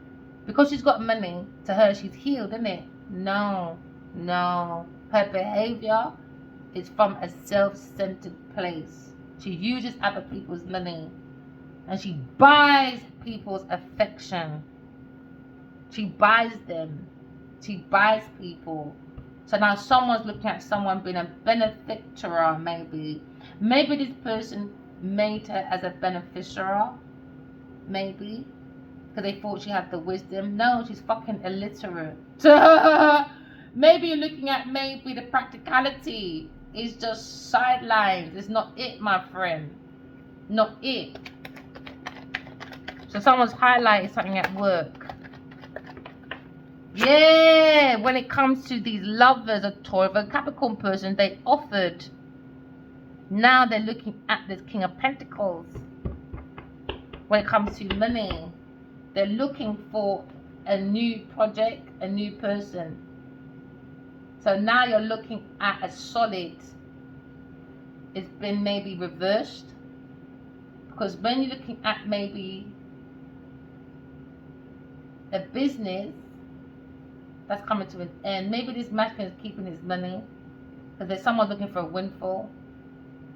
because she's got money, to her she's healed, isn't it? No. Her behavior is from a self-centered place. She uses other people's money. And she buys people's affection. She buys them. She buys people. So now someone's looking at someone being a benefactor, maybe. Maybe this person made her as a beneficiary. Maybe. Because they thought she had the wisdom. No, she's fucking illiterate. Maybe you're looking at maybe the practicality. It's just sidelines. It's not it, my friend. Not it. So someone's highlighting something at work. Yeah, when it comes to these lovers, a Taurus, a Capricorn person, they offered. Now they're looking at this King of Pentacles. When it comes to money, they're looking for a new project, a new person. So now you're looking at a solid. It's been maybe reversed. Because when you're looking at maybe a business that's coming to an end, maybe this masculine is keeping his money because there's someone looking for a windfall.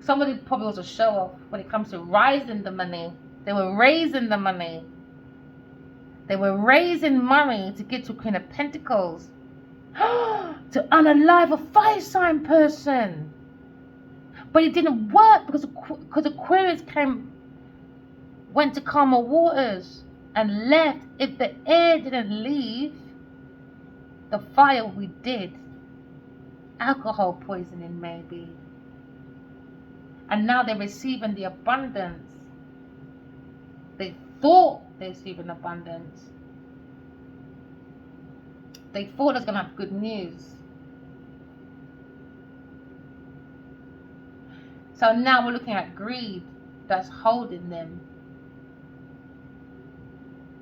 Somebody probably was a show off when it comes to rising the money. They were raising the money. They were raising money to get to Queen of Pentacles. To unalive a fire sign person. But it didn't work because Aquarius went to calmer waters and left. If the air didn't leave, the fire we did. Alcohol poisoning maybe. And now they're receiving the abundance. They thought they received an abundance. They thought they was going to have good news. So now we're looking at greed that's holding them.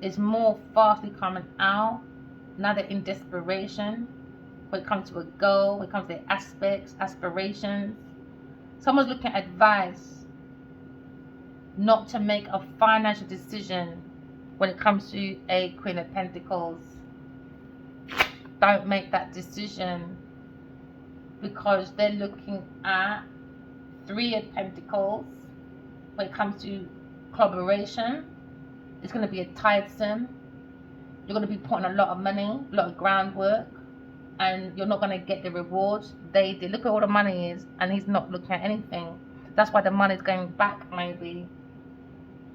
It's more fastly coming out. Now they're in desperation. When it comes to a goal, when it comes to aspects, aspirations. Someone's looking at advice not to make a financial decision when it comes to a Queen of Pentacles. Don't make that decision, because they're looking at Three of Pentacles. When it comes to collaboration, it's going to be a tiresome. You're going to be putting a lot of money, a lot of groundwork, and you're not going to get the rewards. They did. Look at all the money is, and he's not looking at anything. That's why the money's going back, maybe.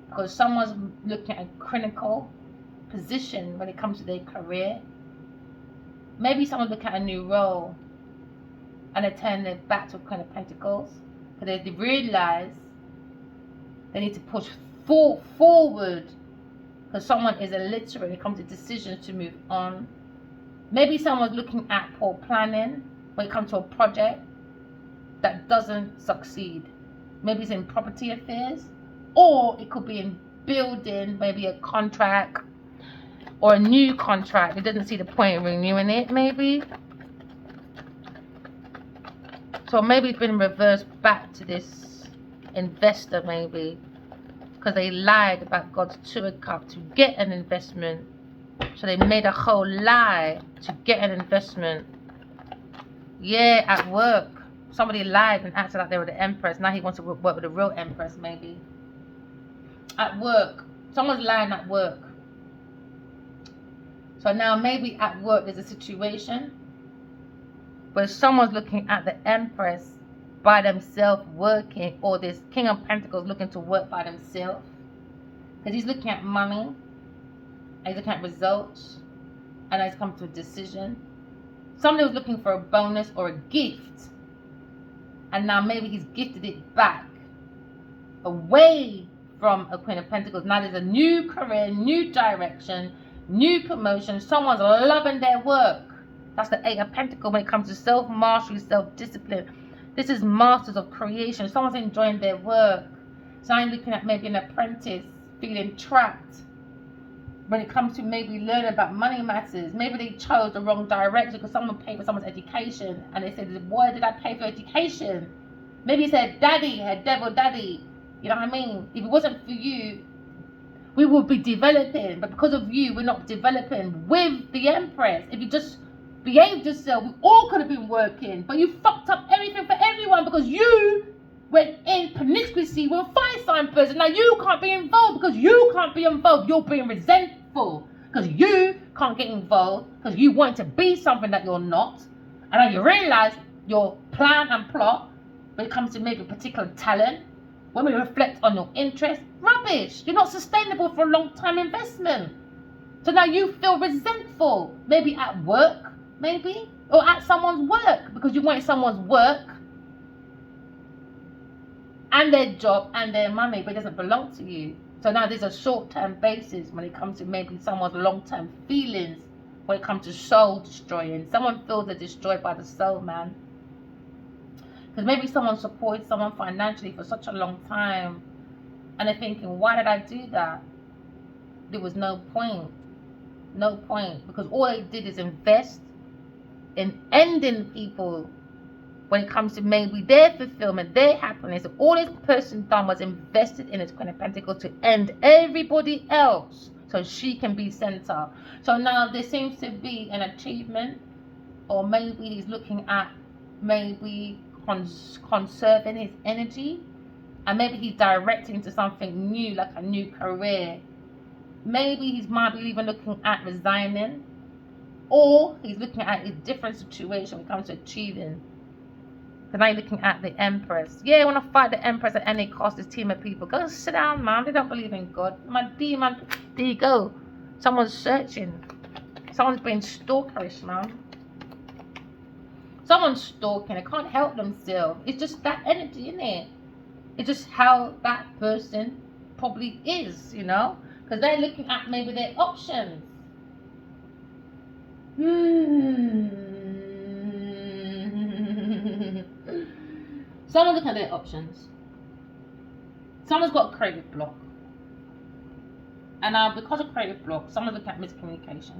Because someone's looking at a critical position when it comes to their career. Maybe someone's looking at a new role, and they turn their back to a Queen of Pentacles. Because they realise they need to push forward. Because someone is illiterate when it comes to decisions to move on. Maybe someone's looking at poor planning when it comes to a project that doesn't succeed. Maybe it's in property affairs, or it could be in building, maybe a contract or a new contract. It doesn't see the point in renewing it, maybe. So maybe it's been reversed back to this investor, maybe, because they lied about God's Two of Cups to get an investment. So they made a whole lie to get an investment. Yeah, at work. Somebody lied and acted like they were the Empress. Now he wants to work with the real Empress, maybe. At work. Someone's lying at work. So now maybe at work there's a situation where someone's looking at the Empress by themselves working, or this King of Pentacles looking to work by themselves. Because he's looking at money. He's looking at results, and he's come to a decision. Somebody was looking for a bonus or a gift, and now maybe he's gifted it back away from a Queen of Pentacles. Now there's a new career, new direction, new promotion. Someone's loving their work. That's the Eight of Pentacles when it comes to self-mastery, self-discipline. This is masters of creation. Someone's enjoying their work. So I'm looking at maybe an apprentice feeling trapped. When it comes to maybe learning about money matters, maybe they chose the wrong direction because someone paid for someone's education, and they said, why did I pay for education? Maybe he said, daddy, her devil daddy. You know what I mean? If it wasn't for you, we would be developing. But because of you, we're not developing with the Empress. If you just behaved yourself, we all could have been working. But you fucked up everything for everyone because you went in promiscuity with a fire sign person. Now you can't be involved because you can't be involved. You're being resentful because you can't get involved because you want to be something that you're not. And now you realise your plan and plot when it comes to maybe a particular talent, when we reflect on your interest, rubbish. You're not sustainable for a long-time investment. So now you feel resentful, maybe at work, maybe, or at someone's work, because you wanted someone's work and their job and their money, but it doesn't belong to you. So now there's a short-term basis when it comes to maybe someone's long-term feelings, when it comes to soul destroying. Someone feels they're destroyed by the soul, man. Because maybe someone supported someone financially for such a long time, and they're thinking, why did I do that? There was no point. No point. Because all they did is invest in ending people when it comes to maybe their fulfillment, their happiness. All this person done was invested in his Queen of Pentacles to end everybody else so she can be center. So now there seems to be an achievement, or maybe he's looking at maybe conserving his energy, and maybe he's directing to something new, like a new career. Maybe he might be even looking at resigning, or he's looking at a different situation when it comes to achieving. Because now you're looking at the Empress. Yeah, I want to fight the Empress at any cost. This team of people, go sit down, man. They don't believe in God. My demon, there you go. Someone's searching. Someone's being stalkerish, man. Someone's stalking. They can't help themselves. It's just that energy, isn't it? It's just how that person probably is, you know, because they're looking at maybe their options. Someone look at their options. Someone's got a creative block. And now, because of creative block, someone look at miscommunication.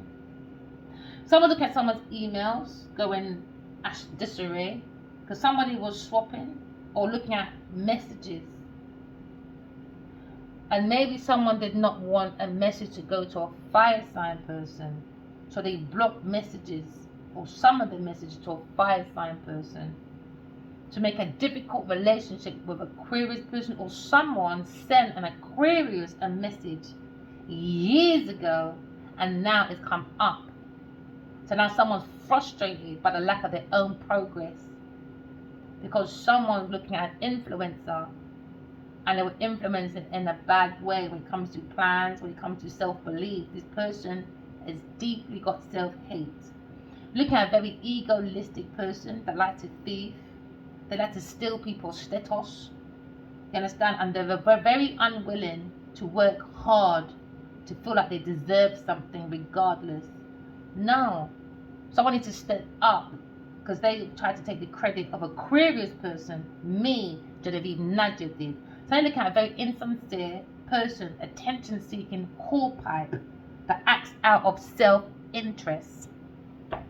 Someone look at someone's emails going disarray because somebody was swapping or looking at messages. And maybe someone did not want a message to go to a fire sign person. So they blocked messages or some of the messages to a fire sign person to make a difficult relationship with Aquarius person, or someone sent an Aquarius a message years ago and now it's come up. So now someone's frustrated by the lack of their own progress because someone's looking at an influencer and they were influencing in a bad way when it comes to plans, when it comes to self-belief. This person has deeply got self-hate. Looking at a very egoistic person that likes to thief, they like to steal people's status, you understand? And they're very unwilling to work hard to feel like they deserve something regardless. No, someone needs to step up because they try to take the credit of an Aquarius person, me, Genevieve Nadia did. So I look at a very insincere person, attention-seeking pipe that acts out of self-interest.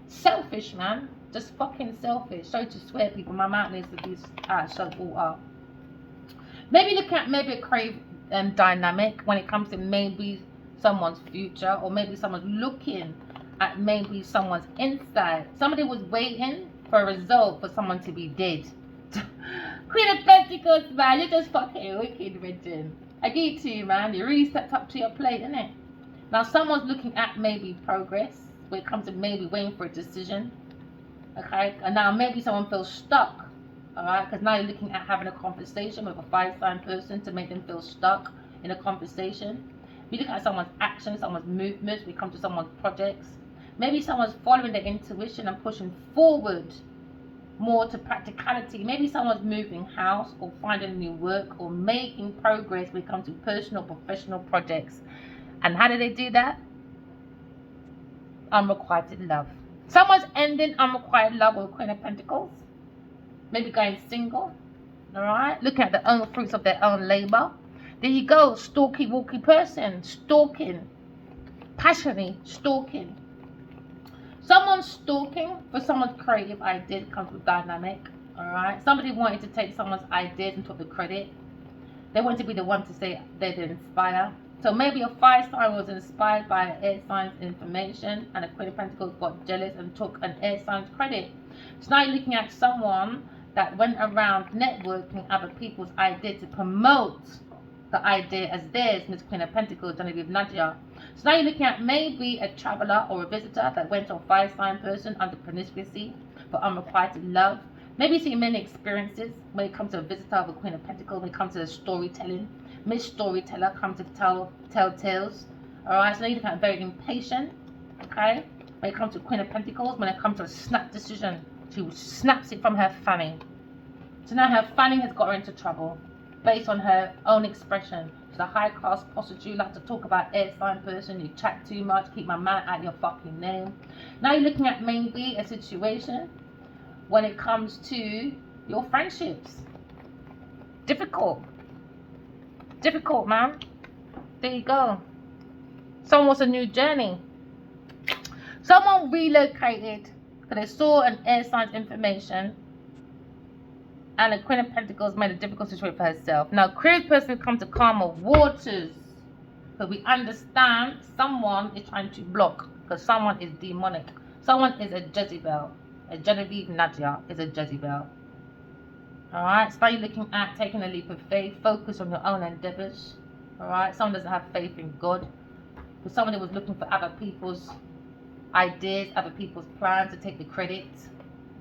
Selfish, man. Just fucking selfish. Sorry to swear, people. My mouth needs to be shut all up. Maybe look at maybe a crave dynamic when it comes to maybe someone's future, or maybe someone's looking at maybe someone's inside. Somebody was waiting for a result for someone to be dead. Queen of Pentacles, man, you're just fucking wicked, Regin. I give it to you, man. You really stepped up to your plate, innit? Now, someone's looking at maybe progress when it comes to maybe waiting for a decision. Okay, and now maybe someone feels stuck. Alright, because now you're looking at having a conversation with a fire sign person to make them feel stuck in a conversation. You look at someone's actions, someone's movements, we come to someone's projects. Maybe someone's following their intuition and pushing forward more to practicality. Maybe someone's moving house or finding new work or making progress when it comes to personal, professional projects. And how do they do that? Unrequited love. Someone's ending unrequited love with Queen of Pentacles. Maybe going single. Alright? Looking at the own fruits of their own labor. There you go. Stalky, walky person. Stalking. Passionately stalking. Someone's stalking for someone's creative idea comes with dynamic. Alright? Somebody wanted to take someone's ideas and took the credit. They want to be the one to say they did inspire. So maybe a fire sign was inspired by an air sign's information, and a Queen of Pentacles got jealous and took an air sign's credit. So now you're looking at someone that went around networking other people's ideas to promote the idea as theirs, Miss Queen of Pentacles, Genevieve Nadia. So now you're looking at maybe a traveler or a visitor that went to a fire sign person under promiscuity for unrequited love. Maybe see many experiences when it comes to a visitor of a Queen of Pentacles, when it comes to the storytelling. Miss Storyteller comes to tell tales. Alright, so now you're looking at very impatient. Okay? When it comes to Queen of Pentacles, when it comes to a snap decision, she snaps it from her fanny. So now her fanny has got her into trouble based on her own expression. She's a high class prostitute, like to talk about air sign person, you chat too much, keep my man out your fucking name. Now you're looking at maybe a situation when it comes to your friendships. Difficult, man. There you go. Someone wants a new journey. Someone relocated because they saw an air sign's information, and the Queen of Pentacles made a difficult situation for herself. Now, Aquarius person will come to calmer waters, because we understand someone is trying to block, because someone is demonic. Someone is a Jezebel. A Genevieve Nadia is a Jezebel. Alright, so now you're looking at taking a leap of faith, focus on your own endeavors. Alright, someone doesn't have faith in God. But someone that was looking for other people's ideas, other people's plans to take the credit.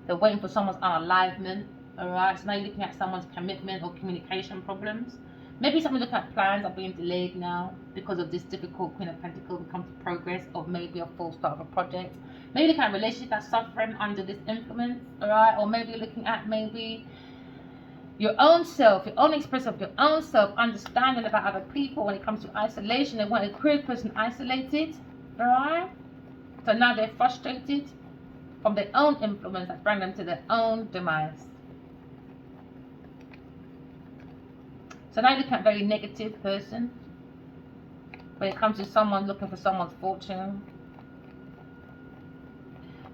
They're waiting for someone's unalivement. Alright, so now you're looking at someone's commitment or communication problems. Maybe someone looking at plans are being delayed now because of this difficult Queen of Pentacles when it comes to progress of maybe a full start of a project. Maybe looking at relationships that's suffering under this influence. Alright, or maybe you're looking at maybe Your own self, your own expression of your own self, understanding about other people when it comes to isolation. They want a queer person isolated, alright? So now they're frustrated from their own influence that bring them to their own demise. So now you look at a very negative person when it comes to someone looking for someone's fortune.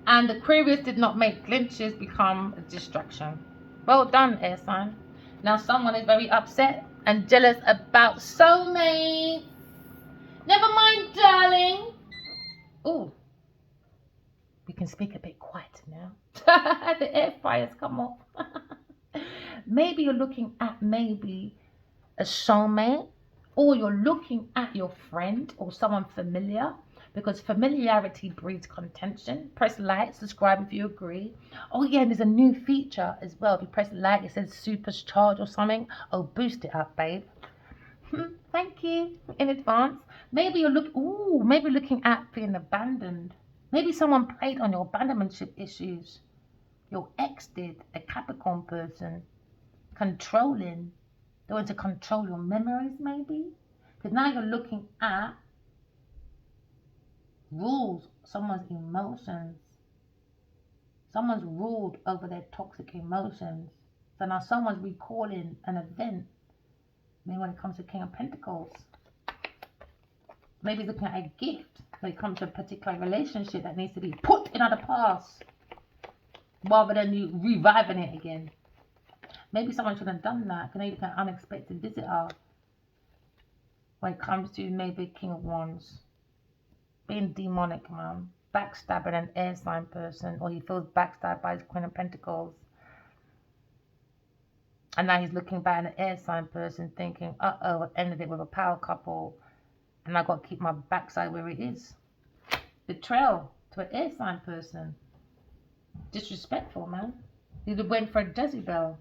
And the Aquarius did not make glitches become a distraction. Well done, air sign. Now someone is very upset and jealous about soulmates. Never mind, darling. Oh, we can speak a bit quieter now. The air fryers come off. Maybe you're looking at a soulmate, or you're looking at your friend or someone familiar, because familiarity breeds contention. Press like, subscribe if you agree. Oh yeah, and there's a new feature as well. If you press like, it says supercharge or something. Oh, boost it up, babe. Thank you in advance. Maybe you're looking at being abandoned. Maybe someone played on your abandonmentship issues. Your ex did, a Capricorn person. Controlling. They want to control your memories, maybe. Because now you're looking at rules, someone's emotions. Someone's ruled over their toxic emotions. So now someone's recalling an event. Maybe when it comes to King of Pentacles. Maybe looking at a gift when it comes to a particular relationship that needs to be put in the past, rather than you reviving it again. Maybe someone should have done that. Can you look at an unexpected visitor when it comes to maybe King of Wands? Being demonic, man. Backstabbing an air sign person, or he feels backstabbed by his Queen of Pentacles. And now he's looking back at an air sign person thinking, uh-oh, I've ended it with a power couple. And I've got to keep my backside where it is. Betrayal to an air sign person. Disrespectful, man. He went for a Jezebel.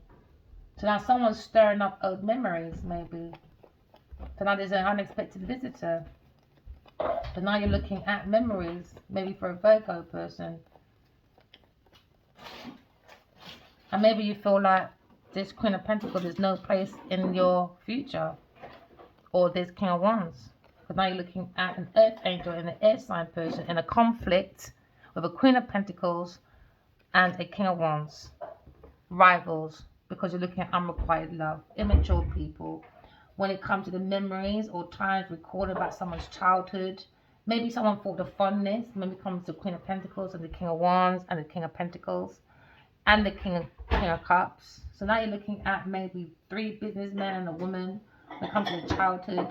So now someone's stirring up old memories, maybe. So now there's an unexpected visitor. So now you're looking at memories, maybe for a Virgo person. And maybe you feel like this Queen of Pentacles, there's no place in your future. Or this King of Wands. Because now you're looking at an Earth Angel and an air sign person in a conflict with a Queen of Pentacles and a King of Wands. Rivals. Because you're looking at unrequited love. Immature people. When it comes to the memories or times recorded about someone's childhood. Maybe someone thought the fondness. Maybe it comes to Queen of Pentacles and the King of Wands and the King of Pentacles. And the King of Cups. So now you're looking at maybe 3 businessmen and a woman when it comes to the childhood.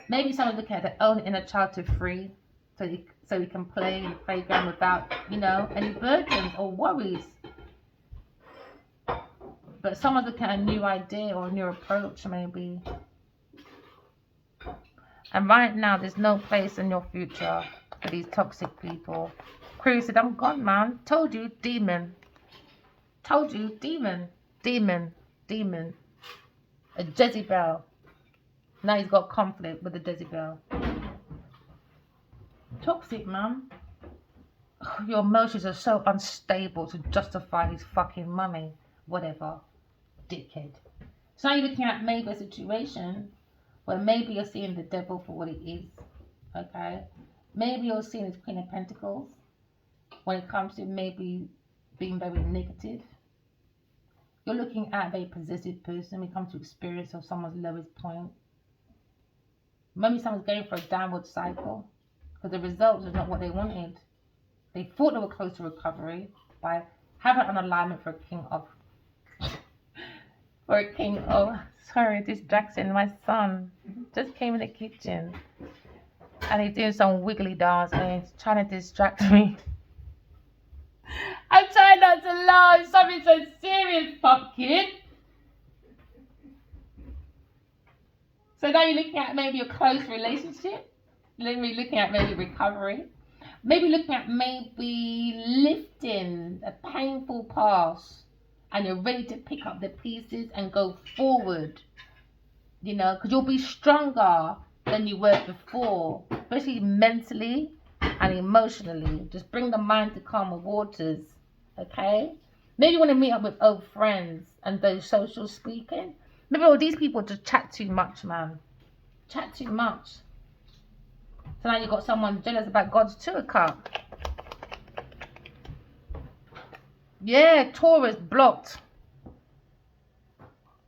Maybe someone's looking at their own inner child to free. So you can play in the playground without, any burdens or worries. But someone's looking at a new idea or a new approach, maybe. And right now, there's no place in your future for these toxic people. Aquarius said, I'm gone, man. Told you, demon. Told you, demon. Demon. Demon. A Jezebel. Now he's got conflict with the Jezebel. Toxic, man. Your emotions are so unstable to justify his fucking money. Whatever. Dickhead. So now you're looking at maybe a situation where maybe you're seeing the devil for what it is. Okay? Maybe you're seeing his Queen of Pentacles when it comes to maybe being very negative. You're looking at a very possessive person when it comes to experience of someone's lowest point. Maybe someone's going for a downward cycle because the results are not what they wanted. They thought they were close to recovery by having an alignment for a king of, sorry, distraction. My son just came in the kitchen and he's doing some wiggly dance and he's trying to distract me. I'm trying not to laugh. Something so serious, pumpkin. So now you're looking at maybe a close relationship. Maybe looking at maybe recovery. Maybe looking at maybe lifting a painful past. And you're ready to pick up the pieces and go forward. Because you'll be stronger than you were before. Especially mentally and emotionally. Just bring the mind to calmer waters. Okay? Maybe you want to meet up with old friends and those social speaking. Maybe all these people just chat too much, man. Chat too much. So now you've got someone jealous about God's tour cup. Yeah, Taurus blocked.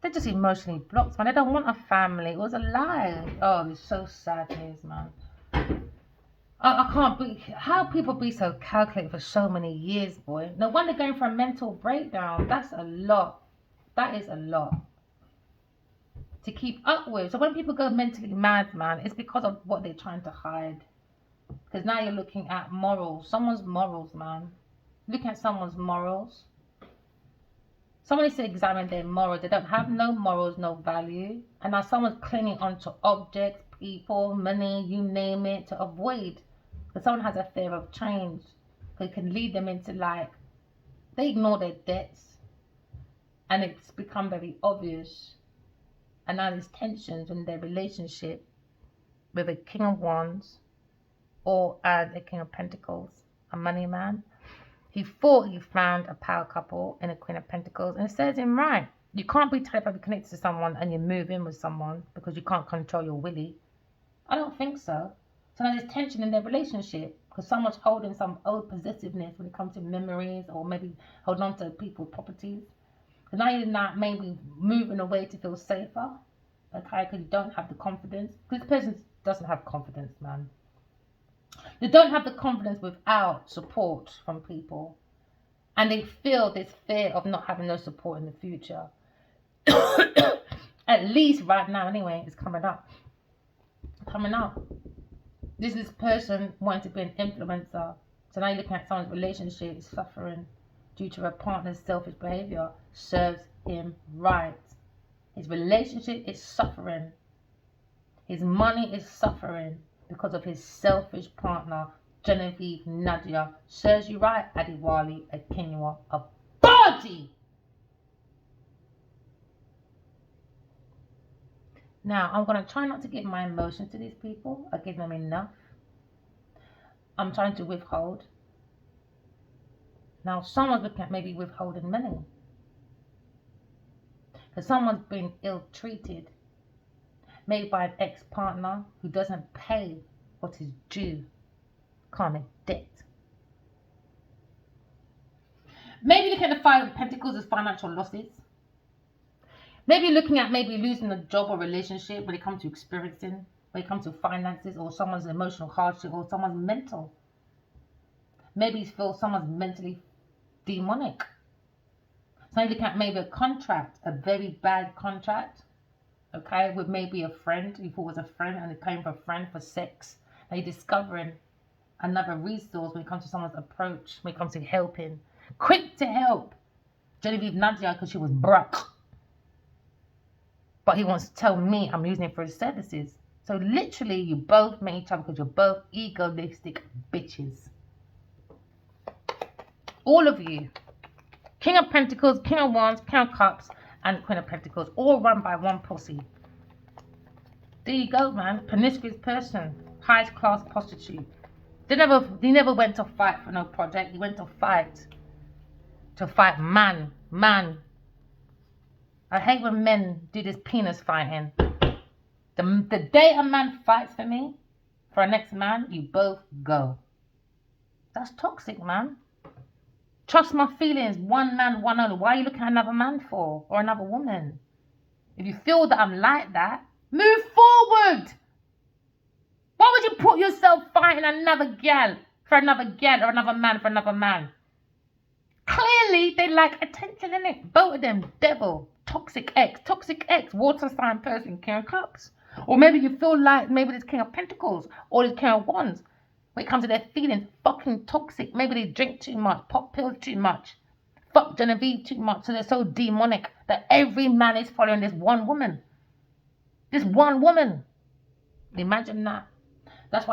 They're just emotionally blocked, man. They don't want a family. It was a lie. Oh, it's so sad news, man. I can't be. How people be so calculated for so many years, boy. No wonder going for a mental breakdown. That's a lot. That is a lot to keep up with. So when people go mentally mad, man, it's because of what they're trying to hide. Because now you're looking at morals. Someone's morals, man. Look at someone's morals. Someone needs to examine their morals. They don't have no morals, no value. And now someone's clinging onto objects, people, money, you name it, to avoid. Because someone has a fear of change. Because it can lead them into they ignore their debts. And it's become very obvious. And now there's tensions in their relationship with a King of Wands or a King of Pentacles, a money man. He thought he found a power couple in a Queen of Pentacles, and it says him right. You can't be telepathically connected to someone and you move in with someone because you can't control your willy. I don't think so. So now there's tension in their relationship because someone's holding some old possessiveness when it comes to memories or maybe holding on to people's properties. So now you're not maybe moving away to feel safer, okay, because you don't have the confidence. Because this person doesn't have confidence, man. They don't have the confidence without support from people. And they feel this fear of not having no support in the future. At least right now, anyway, it's coming up. Coming up. This person wanting to be an influencer. So now you're looking at someone's relationship is suffering due to a partner's selfish behavior. Serves him right. His relationship is suffering. His money is suffering because of his selfish partner, Genevieve Nadia. Serves you right, Adiwali, a Kenya, a body. Now, I'm going to try not to give my emotions to these people. I give them enough. I'm trying to withhold. Now, someone's looking at maybe withholding money. Because someone's been ill-treated. Maybe by an ex-partner who doesn't pay what is due. Karmic debt. Maybe looking at the Five of Pentacles as financial losses. Maybe looking at maybe losing a job or relationship when it comes to experiencing, when it comes to finances or someone's emotional hardship or someone's mental. Maybe you feel someone's mentally demonic. So you're looking at maybe a contract, a very bad contract, okay, with maybe a friend you thought was a friend and it came from a friend for sex. Now you're discovering another resource when it comes to someone's approach, when it comes to helping. Quick to help Genevieve Nadia because she was broke. But he wants to tell me I'm using it for his services. So literally you both met each other because you're both egoistic bitches. All of you. King of Pentacles, King of Wands, King of Cups, and Queen of Pentacles. All run by one pussy. There you go, man. Promiscuous person. Highest class prostitute. He never went to fight for no project. He went to fight. To fight man. Man. I hate when men do this penis fighting. The day a man fights for me, for a next man, you both go. That's toxic, man. Trust my feelings. One man, one only. Why are you looking at another man for? Or another woman? If you feel that I'm like that, move forward. Why would you put yourself fighting another gal for another gal or another man for another man? Clearly, they like attention, innit? Both of them, devil. Toxic ex, water sign person, King of Cups. Or maybe you feel like maybe this King of Pentacles or this King of Wands. When it comes to their feelings, fucking toxic. Maybe they drink too much, pop pills too much, fuck Genevieve too much. So they're so demonic that every man is following this one woman. This one woman. Imagine that. That's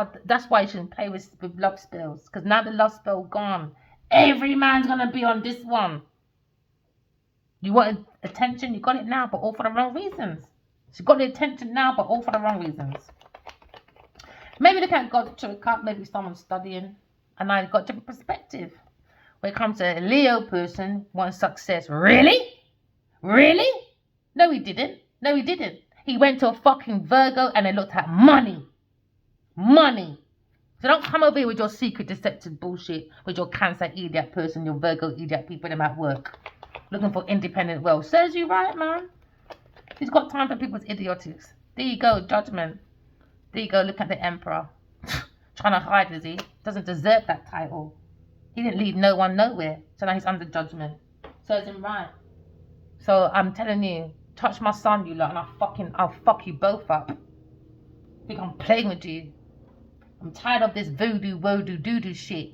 why you shouldn't play with love spells. Because now the love spell gone. Every man's going to be on this one. You wanted attention, you got it now, but all for the wrong reasons. You got the attention now, but all for the wrong reasons. Maybe look at God to a cup, maybe someone's studying, and I got different perspective. When it comes to a Leo person, wants success. Really? Really? No, he didn't. No, he didn't. He went to a fucking Virgo and they looked at money. Money. So don't come over here with your secret deceptive bullshit with your Cancer idiot person, your Virgo idiot people them at work. Looking for independent wealth. Serves you right, man. He's got time for people's idiotics. There you go, judgment. There you go, look at the Emperor. Trying to hide, is he? Doesn't deserve that title. He didn't lead no one nowhere. So now he's under judgment. Serves him right. So I'm telling you, touch my son, you lot, and I'll fuck you both up. Think I'm playing with you. I'm tired of this voodoo, woodoo, doo-doo shit.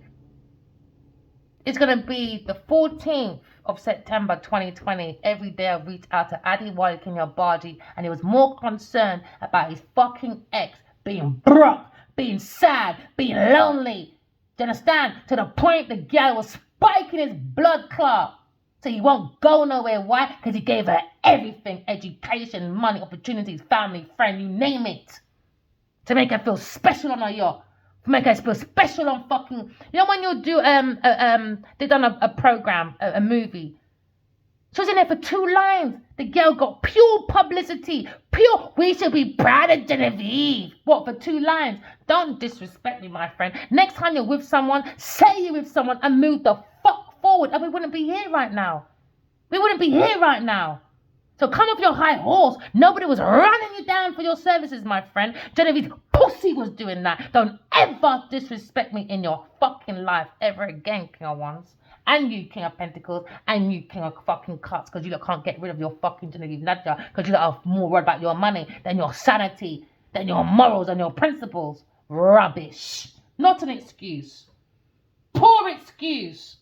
It's going to be the 14th of September 2020. Every day I reached out to Adi Walik in your body, and he was more concerned about his fucking ex being broke, being sad, being lonely. Do you understand? To the point the girl was spiking his blood clot. So he won't go nowhere. Why? Because he gave her everything. Education, money, opportunities, family, friend, you name it. To make her feel special on her yacht. To make her feel special on fucking... You know when you do... they done a program, a movie. She was in there for 2 lines. The girl got pure publicity. Pure... We should be proud of Genevieve. What, for 2 lines? Don't disrespect me, my friend. Next time you're with someone, say you're with someone and move the fuck forward. And we wouldn't be here right now. We wouldn't be here right now. So come off your high horse. Nobody was running you down for your services, my friend. Genevieve's pussy was doing that. Don't ever disrespect me in your fucking life ever again, King of Wands. And you, King of Pentacles. And you, King of fucking Cups. Because you lot can't get rid of your fucking Genevieve Nadia. Because you lot are more worried about your money than your sanity, than your morals and your principles. Rubbish. Not an excuse. Poor excuse.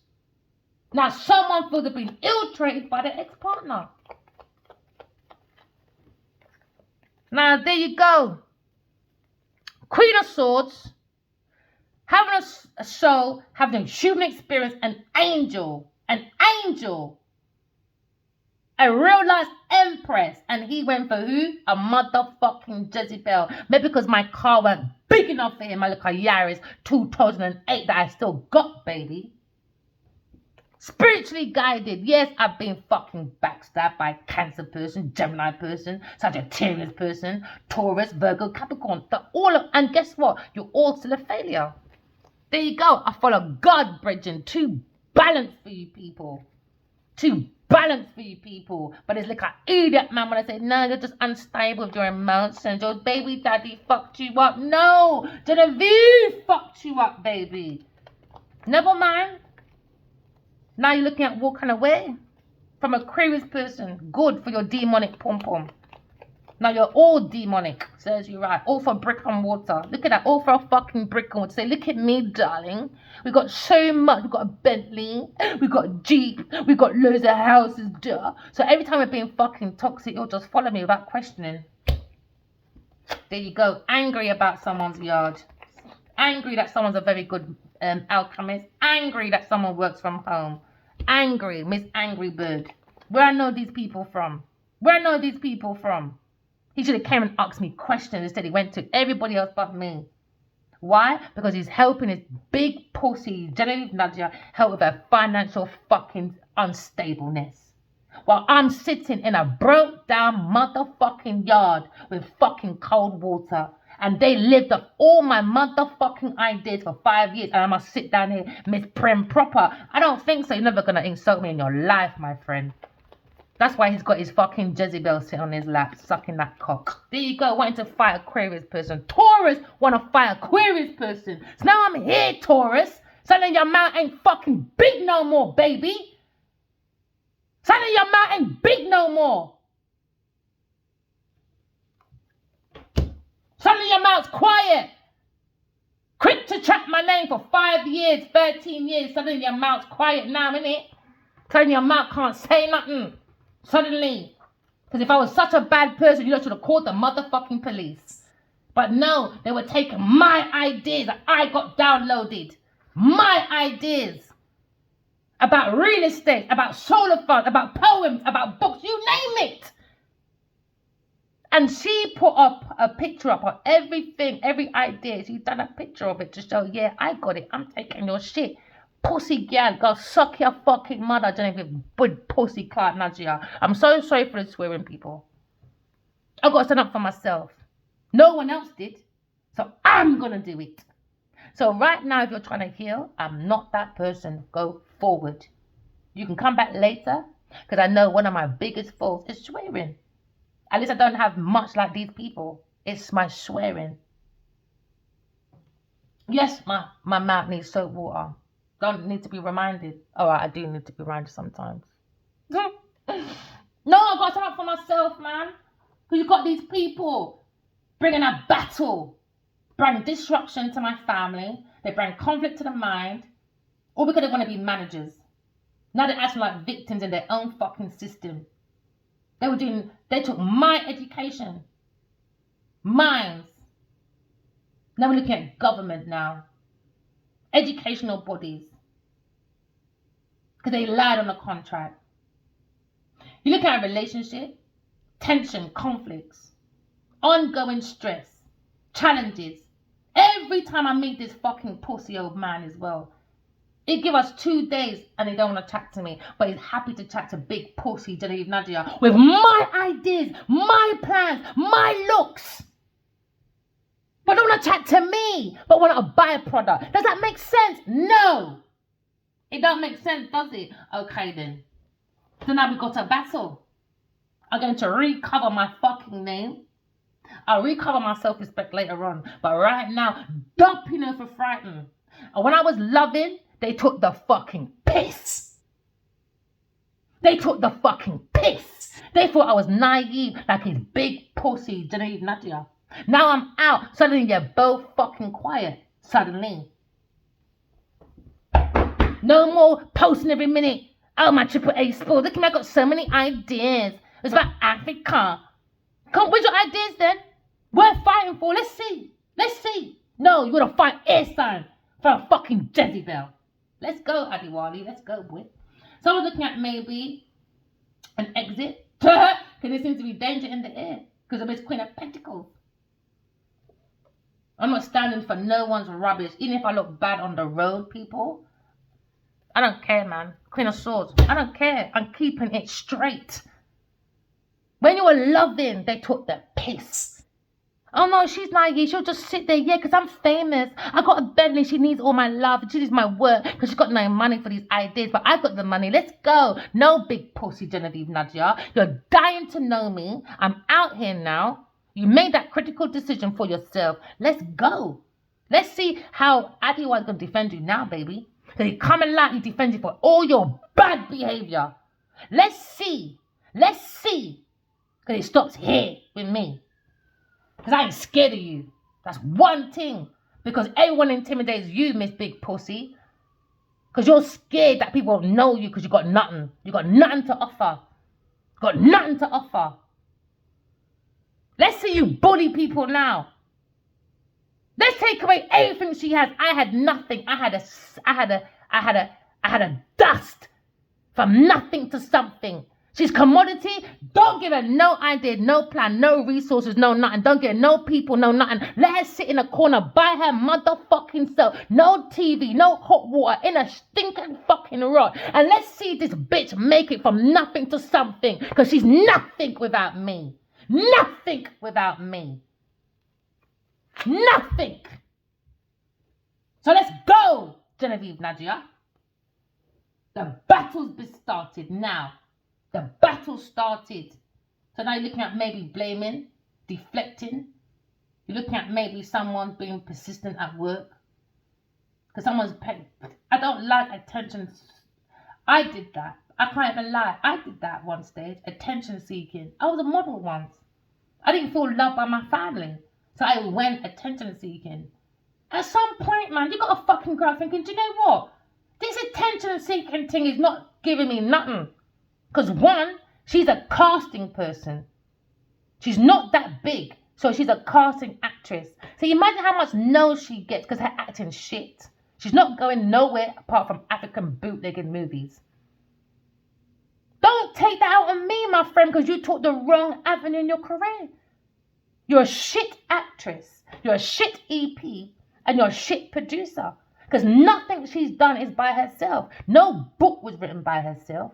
Now someone feels they've been ill-treated by their ex-partner. Now, there you go. Queen of Swords, having a soul, having a human experience, an angel, a real life empress, and he went for who? A motherfucking Jezebel. Maybe because my car weren't big enough for him. I look a Yaris 2008 that I still got, baby. Spiritually guided. Yes, I've been fucking backstabbed by Cancer person, Gemini person, Sagittarius person, Taurus, Virgo, Capricorn. And guess what? You're all still a failure. There you go. I follow God, Bridget. Too balanced for you people. Too balanced for you people. But it's like an idiot, man, when I say, no, you're just unstable with your emotions. Your baby daddy fucked you up. No, Genevieve fucked you up, baby. Never mind. Now you're looking at walking away from Aquarius person. Good for your demonic pom-pom. Now you're all demonic. Says you right. All for brick and mortar. Look at that. All for a fucking brick and mortar. Say, look at me, darling. We got so much. We got a Bentley. We got a Jeep. We got loads of houses. Duh. So every time we're being fucking toxic, you'll just follow me without questioning. There you go. Angry about someone's yard. Angry that someone's a very good alchemist. Angry that someone works from home. Angry, Miss Angry Bird. Where I know these people from? Where I know these people from? He should have came and asked me questions. Instead he went to everybody else but me. Why? Because he's helping his big pussy, Genevieve Nadia, help with her financial fucking unstableness. While I'm sitting in a broke down motherfucking yard with fucking cold water. And they lived up all my motherfucking ideas for 5 years. And I must sit down here, Miss Prim Proper. I don't think so. You're never going to insult me in your life, my friend. That's why he's got his fucking Jezebel sitting on his lap, sucking that cock. There you go, wanting to fight Aquarius person. Taurus want to fight Aquarius person. So now I'm here, Taurus. Suddenly your mouth ain't fucking big no more, baby. Suddenly your mouth ain't big no more. Suddenly your mouth's quiet. Quick to trap my name for 5 years, 13 years. Suddenly your mouth's quiet now, innit? Suddenly your mouth can't say nothing. Suddenly. Because if I was such a bad person, you should have called the motherfucking police. But no, they were taking my ideas that I got downloaded. My ideas. About real estate, about solar funds, about poems, about books, you name it. And she put up a picture up of everything, every idea. She's done a picture of it to show, yeah, I got it. I'm taking your shit. pussy girl. Go suck your fucking mother, Genevieve. Big pussy cart, Nadia. I'm so sorry for the swearing, people. I got to stand up for myself. No one else did. So I'm going to do it. So right now, if you're trying to heal, I'm not that person. Go forward. You can come back later, because I know one of my biggest faults is swearing. At least I don't have much like these people. It's my swearing. Yes, my mouth needs soap water. Don't need to be reminded. All right, I do need to be reminded sometimes. No, I've got to stand up for myself, man. Because you've got these people bringing a battle, bring disruption to my family. They bring conflict to the mind. All because they want to be managers. Now they're acting like victims in their own fucking system. They took my education. Mine. Now we're looking at government now. Educational bodies. Because they lied on the contract. You look at a relationship, tension, conflicts, ongoing stress, challenges. Every time I meet this fucking pussy old man as well, it give us 2 days and he don't want to chat to me, but he's happy to chat to big pussy Genevieve Nadia with my ideas, my plans, my looks. But don't want to chat to me, but want to buy a product. Does that make sense? No. It don't make sense, does it? Okay then. So now we got a battle. I'm going to recover my fucking name. I'll recover my self-respect later on. But right now, don't you know for frightened. And when I was loving, they took the fucking piss. They took the fucking piss. They thought I was naive like his big pussy Genevieve Nadia. Now I'm out. Suddenly you're both fucking quiet. Suddenly. No more posting every minute. Oh, my AAA sport. Look at me, I got so many ideas. It's about Africa. Come, where's your ideas then? We're fighting for. Let's see. Let's see. No, you gotta fight airtime for a fucking Jezebel. Let's go, Adiwali. Let's go, boy. So I was looking at maybe an exit. Because there seems to be danger in the air. Because of his Queen of Pentacles. I'm not standing for no one's rubbish. Even if I look bad on the road, people. I don't care, man. Queen of Swords. I don't care. I'm keeping it straight. When you were loving, they took the piss. Oh no, she's naive. She'll just sit there. Yeah, because I'm famous. I got a Bentley. She needs all my love. She needs my work because she's got no money for these ideas. But I got the money. Let's go. No big pussy Genevieve Nadia. You're dying to know me. I'm out here now. You made that critical decision for yourself. Let's go. Let's see how Adiwa is going to defend you now, baby. So he come and lightly defend you for all your bad behavior. Let's see. Let's see. Because it stops here with me. Because I ain't scared of you. That's one thing. Because everyone intimidates you, Miss Big Pussy. Because you're scared that people won't know you because you got nothing. You got nothing to offer. You got nothing to offer. Let's see you bully people now. Let's take away everything she has. I had nothing. I had a dust from nothing to something. She's commodity. Don't give her no idea, no plan, no resources, no nothing. Don't give her no people, no nothing. Let her sit in a corner by her motherfucking self. No TV, no hot water, in a stinking fucking rot. And let's see this bitch make it from nothing to something. Because she's nothing without me. Nothing without me. Nothing. So let's go, Genevieve Nadia. The battle's been started now. The battle started. So now you're looking at maybe blaming, deflecting. You're looking at maybe someone being persistent at work. Because someone's paying. I don't like attention. I did that. I can't even lie. I did that at one stage. Attention seeking. I was a model once. I didn't feel loved by my family. So I went attention seeking. At some point, man, you got to fucking grow up thinking, do you know what? This attention seeking thing is not giving me nothing. Because one, she's a casting person. She's not that big. So she's a casting actress. So you imagine how much no she gets because her acting shit. She's not going nowhere apart from African bootlegging movies. Don't take that out on me, my friend, because you took the wrong avenue in your career. You're a shit actress. You're a shit EP. And you're a shit producer. Because nothing she's done is by herself. No book was written by herself.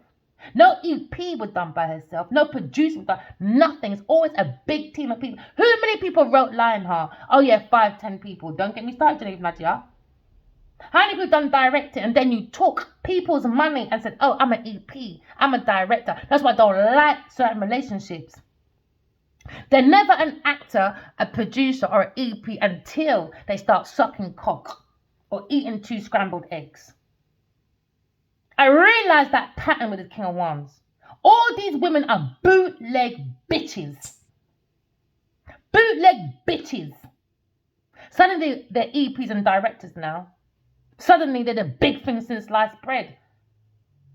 No EP was done by herself. No producer was done. Nothing. It's always a big team of people. Who many people wrote Lionheart? Oh yeah, 5, 10 people. Don't get me started, Genevieve Nadia. How many people done directing and then you took people's money and said, oh, I'm an EP. I'm a director. That's why I don't like certain relationships. They're never an actor, a producer, or an EP until they start sucking cock or eating 2 scrambled eggs. I realised that pattern with the King of Wands. All these women are bootleg bitches. Bootleg bitches. Suddenly they're EPs and directors now. Suddenly they're the big thing since sliced bread.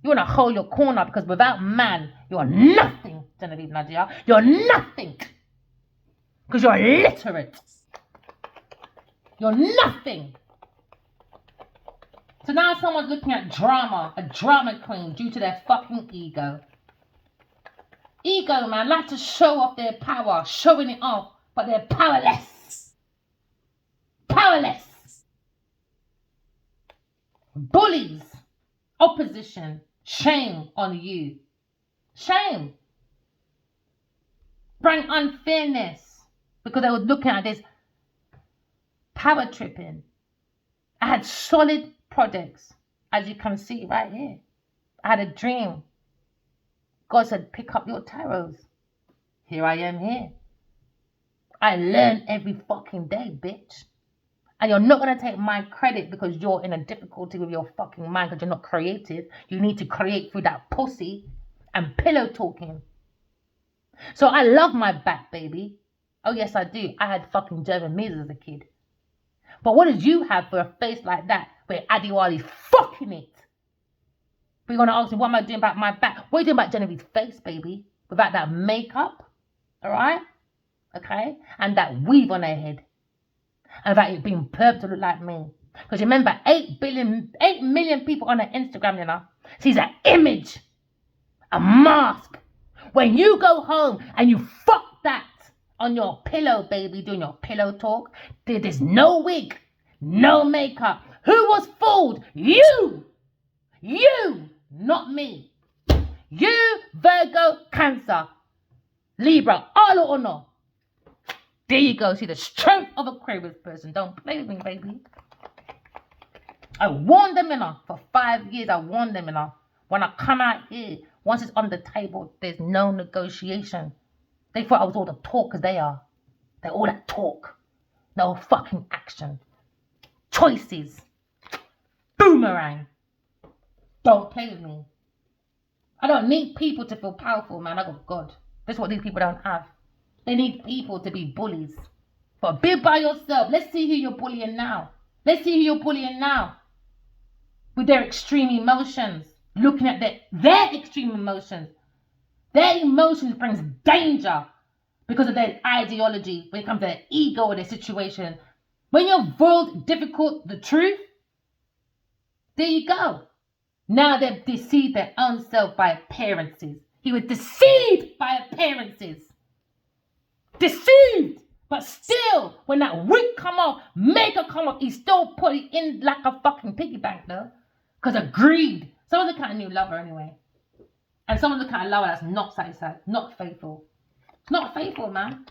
You want to hold your corner because without man, you're nothing, Genevieve Nadia. You're nothing. Because you're illiterate. You're nothing. So now someone's looking at drama, a drama queen, due to their fucking ego. Ego, man, like to show off their power, showing it off, but they're powerless. Powerless. Bullies. Opposition. Shame on you. Shame. Bring unfairness. Because they were looking at this power tripping. I had solid projects, as you can see right here. I had a dream. God said, pick up your tarots. Here I am here. I learn every fucking day, bitch. And you're not going to take my credit because you're in a difficulty with your fucking mind because you're not creative. You need to create through that pussy and pillow talking. So I love my back, baby. Oh, yes, I do. I had fucking German measles as a kid. But what did you have for a face like that where Adiwali's fucking it? But you're going to ask me, what am I doing about my back? What are you doing about Genevieve's face, baby? Without that makeup, all right? Okay? And that weave on her head. And about it being purple to look like me. Because remember, 8 million people on her Instagram, you know? She's an image. A mask. When you go home and you fuck that on your pillow, baby, doing your pillow talk, there's no wig, no makeup. Who was fooled? You! You! Not me. You, Virgo, Cancer, Libra, all or no. There you go. See the strength of Aquarius person. Don't play with me, baby. I warned them enough. For 5 years, I warned them enough. When I come out here, once it's on the table, there's no negotiation. They thought I was all the talk because they are. They're all that talk. No fucking action. Choices. Boomerang. Don't play with me. I don't need people to feel powerful, man. I got God. That's what these people don't have. They need people to be bullies. But be by yourself. Let's see who you're bullying now. Let's see who you're bullying now. With their extreme emotions. Looking at their extreme emotions. Their emotions brings danger because of their ideology when it comes to their ego or their situation. When you're boiled difficult, the truth, there you go. Now they've deceived their own self by appearances. He was deceived by appearances. Deceived. But still, when that wig come off, makeup come off, he still put it in like a fucking piggy bank though. Because of greed. Someone's the kind of new lover anyway. And someone's the kind of lover that's not satisfied, not faithful. Not faithful, man.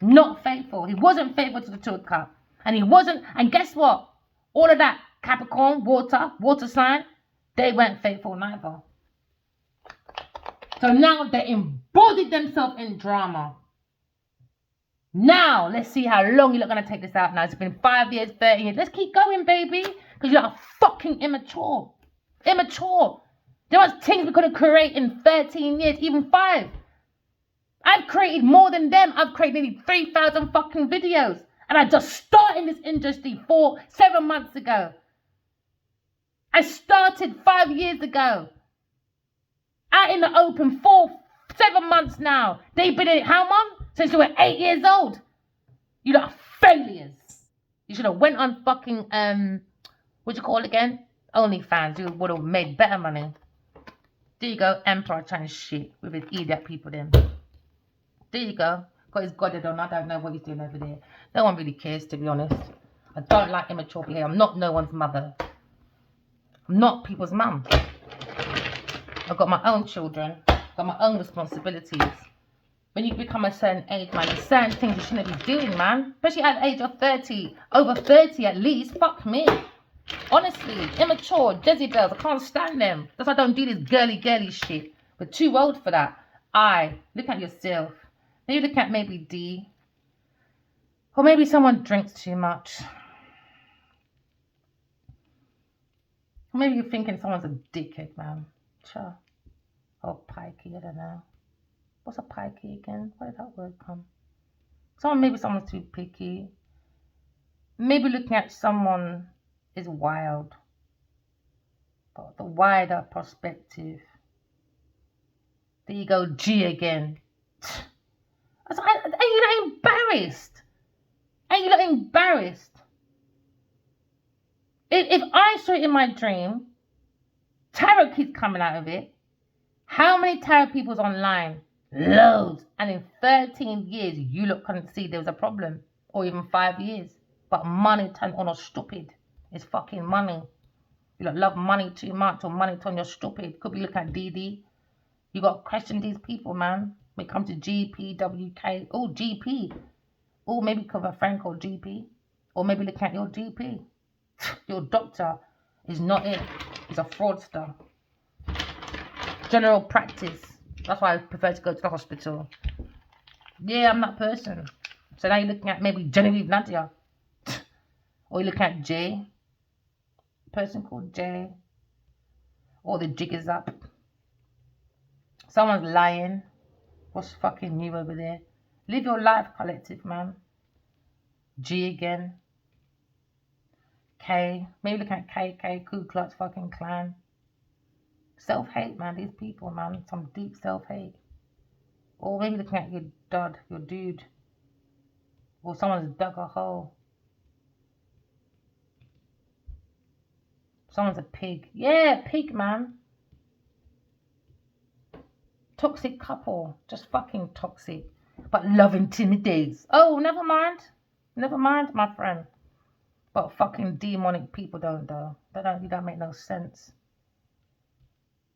Not faithful. He wasn't faithful to the Two of Cups. And he wasn't, and guess what? All of that Capricorn, water sign, they weren't faithful neither. So now they embodied themselves in drama. Now, let's see how long you're not going to take this out now. It's been 5 years, 30 years. Let's keep going, baby. Because you're fucking immature. Immature. There was things we could have created in 13 years, even 5. I've created more than them. I've created nearly 3,000 fucking videos. And I just started in this industry 7 months ago. I started 5 years ago. Out in the open 7 months now. They've been in it how long? Since they were 8 years old. You lot are failures. You should have went on fucking, what you call it again? OnlyFans. You would have made better money. There you go. Emperor Chinese shit with his idiot people then. There you go. Got his god on. I don't know what he's doing over there. No one really cares, to be honest. I don't like immature behavior. I'm not no one's mother. I'm not people's mum. I've got my own children, got my own responsibilities. When you become a certain age, man, there's certain things you shouldn't be doing, man. Especially at the age of 30, over 30 at least. Fuck me. Honestly, immature, Jezebels, I can't stand them. That's why I don't do this girly shit. We're too old for that. Look at yourself. Maybe look at maybe D. Or maybe someone drinks too much. Or maybe you're thinking someone's a dickhead, man. Sure. Or pikey, I don't know. What's a pikey again? Where did that word come? Maybe someone's too picky. Maybe looking at someone is wild. But the wider perspective. There you go, G again. Are you not embarrassed? Are you not embarrassed? If I saw it in my dream, tarot keeps coming out of it. How many tarot people's online? Loads. And in 13 years, you lot couldn't see there was a problem. Or even 5 years. But money turned on us stupid. It's fucking money. You lot love money too much, or money turned you stupid. Could be looking at DD. You got to question these people, man. When it comes to GP, WK. Oh, GP. Oh, maybe cover a friend called GP. Or maybe look at your GP. Your doctor is not it. He's a fraudster. General practice. That's why I prefer to go to the hospital. Yeah, I'm that person. So now you're looking at maybe Genevieve Nadia. Or you're looking at J. A person called J. Or the jig is up. Someone's lying. What's fucking new over there? Live your life, collective, man. G again. K. Maybe look at KK, Ku Klux fucking Klan. Self-hate, man. These people, man. Some deep self-hate. Or maybe looking at your dude. Or someone's dug a hole. Someone's a pig. Yeah, pig, man. Toxic couple. Just fucking toxic. But love intimidates. Oh, never mind. Never mind, my friend. But fucking demonic people don't, though. You don't make no sense.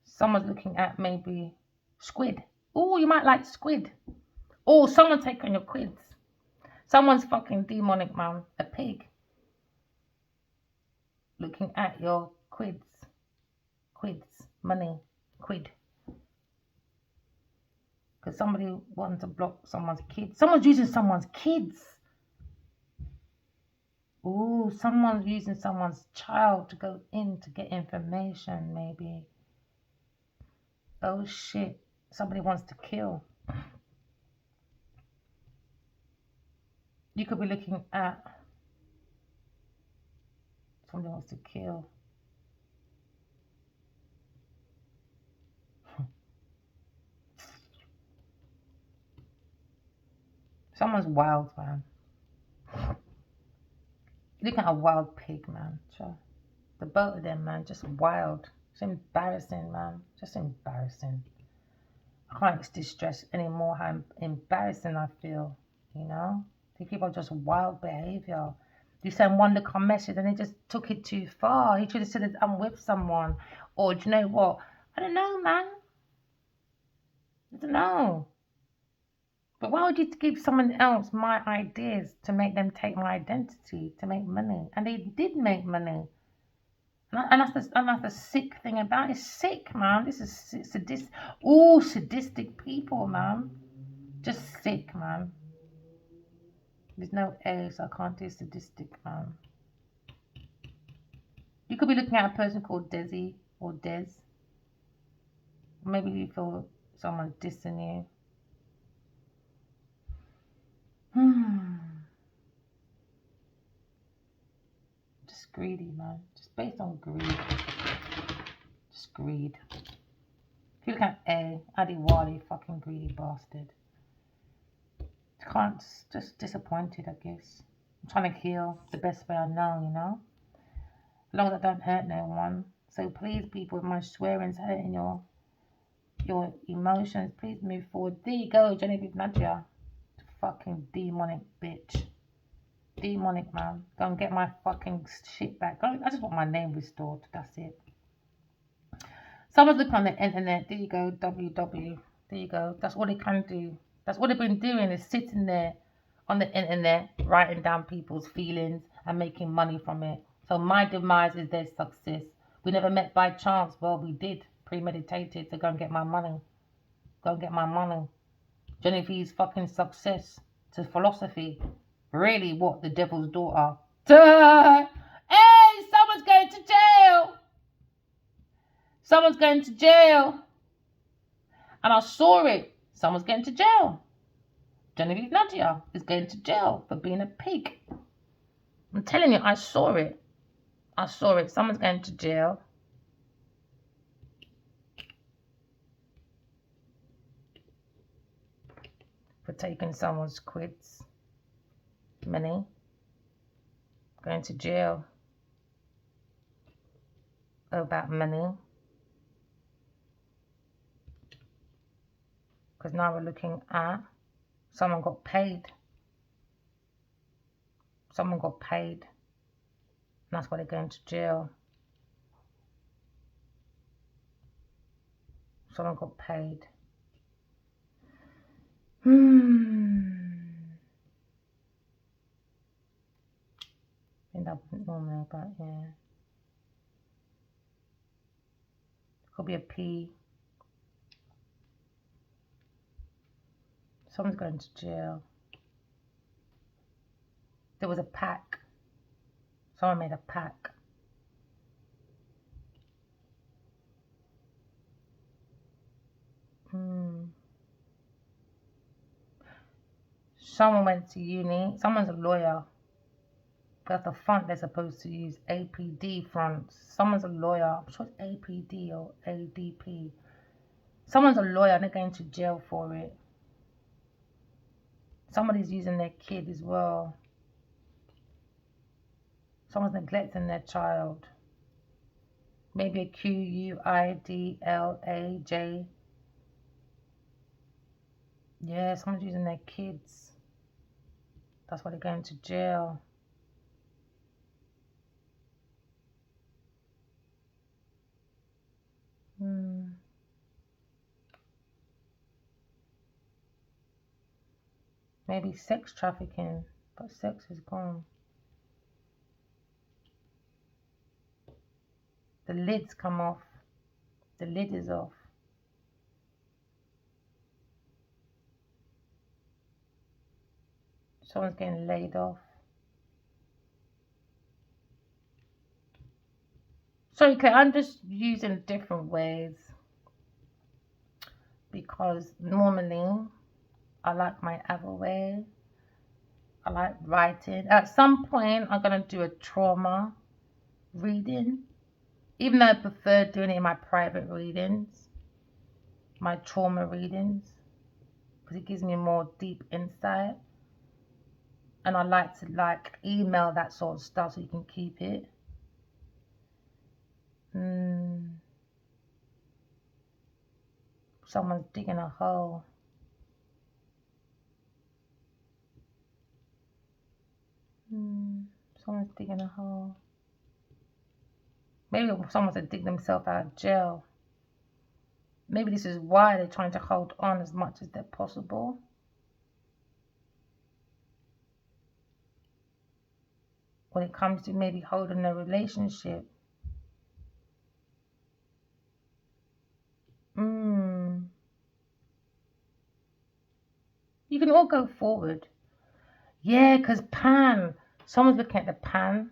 Someone's looking at maybe squid. Oh, you might like squid. Oh, someone's taking your quids. Someone's fucking demonic, man. A pig. Looking at your quids. Quids. Money. Quid. Because somebody wants to block someone's kids. Someone's using someone's kids. Oh, someone's using someone's child to go in to get information, maybe. Oh, shit. Somebody wants to kill. You could be looking at somebody wants to kill. Someone's wild, man. Look at a wild pig, man. Sure. The both of them, man, just wild. It's embarrassing, man. Just embarrassing. I can't distress anymore how embarrassing I feel, you know? These people are just wild behavior. You send one little message and they just took it too far. He should have said, I'm with someone. Or, do you know what? I don't know, man. I don't know. But why would you give someone else my ideas to make them take my identity, to make money? And they did make money. And that's the sick thing about it. It's sick, man. This is sadistic. All sadistic people, man. Just sick, man. There's no A, so I can't do sadistic, man. You could be looking at a person called Desi or Des. Maybe you feel someone's dissing you. Just greedy, man. Just based on greed. Just greed. If you look at A, Adiwali, fucking greedy bastard. Just disappointed, I guess. I'm trying to heal the best way I know, you know? As long as I don't hurt no one. So please, people, if my swearing's hurting your emotions, please move forward. There you go, Genevieve Nadia. Fucking demonic bitch. Demonic, man. Go and get my fucking shit back. I just want my name restored. That's it. Someone's looking on the internet. There you go, WW. There you go. That's all they can do. That's what they've been doing, is sitting there on the internet, writing down people's feelings and making money from it. So my demise is their success. We never met by chance. Well, we did. Premeditated to go and get my money. Go and get my money. Genevieve's fucking success to philosophy. Really, what? The devil's daughter. Duh! Hey, someone's going to jail. Someone's going to jail. And I saw it. Someone's going to jail. Genevieve Nadia is going to jail for being a pig. I'm telling you, I saw it. I saw it. Someone's going to jail. For taking someone's quids. Money. Going to jail. About money. Because now we're looking at someone got paid. Someone got paid. And that's why they're going to jail. Someone got paid. I think that wouldn't normally, but yeah. Could be a P. Someone's going to jail. There was a pack. Someone made a pack. Someone went to uni. Someone's a lawyer. That's the font they're supposed to use. APD fonts. Someone's a lawyer. I'm sure it's APD or ADP. Someone's a lawyer and they're going to jail for it. Somebody's using their kid as well. Someone's neglecting their child. Maybe a QUIDLAJ. Yeah, someone's using their kids. That's why they're going to jail. Maybe sex trafficking, but sex is gone. The lid's come off. The lid is off. Someone's getting laid off. Sorry, Claire, I'm just using different ways because normally I like my other way. I like writing. At some point, I'm going to do a trauma reading, even though I prefer doing it in my private readings, my trauma readings, because it gives me more deep insight. And I like to email that sort of stuff so you can keep it. Someone's digging a hole. Someone's digging a hole. Maybe someone's to dig themselves out of jail. Maybe this is why they're trying to hold on as much as they're possible. When it comes to maybe holding a relationship. You can all go forward. Yeah, because Pan, someone's looking at the Pan.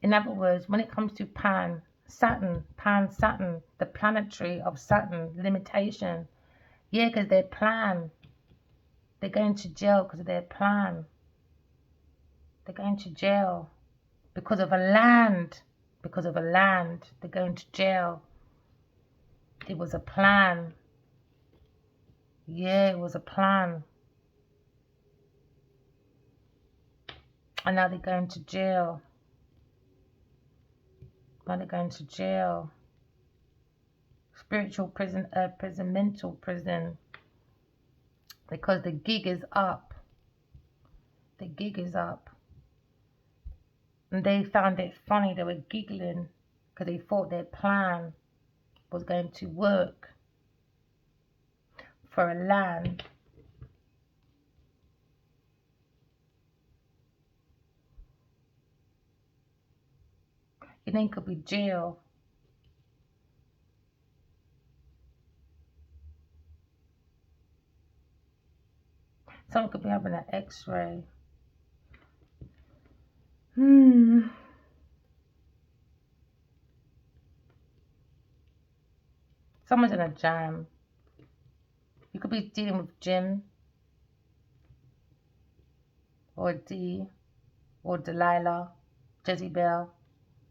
In other words, when it comes to Pan, Saturn, the planetary of Saturn, limitation. Yeah, because their plan. They're going to jail because of their plan. They're going to jail because of a land. Because of a land, they're going to jail. It was a plan. Yeah, it was a plan. And now they're going to jail. Now they're going to jail. Spiritual prison, mental prison. Because the gig is up. The gig is up. And they found it funny. They were giggling because they thought their plan was going to work for a land. Your name could be jail. Someone could be having an x-ray. Someone's in a jam. You could be dealing with Jim or D or Delilah, Jezebel.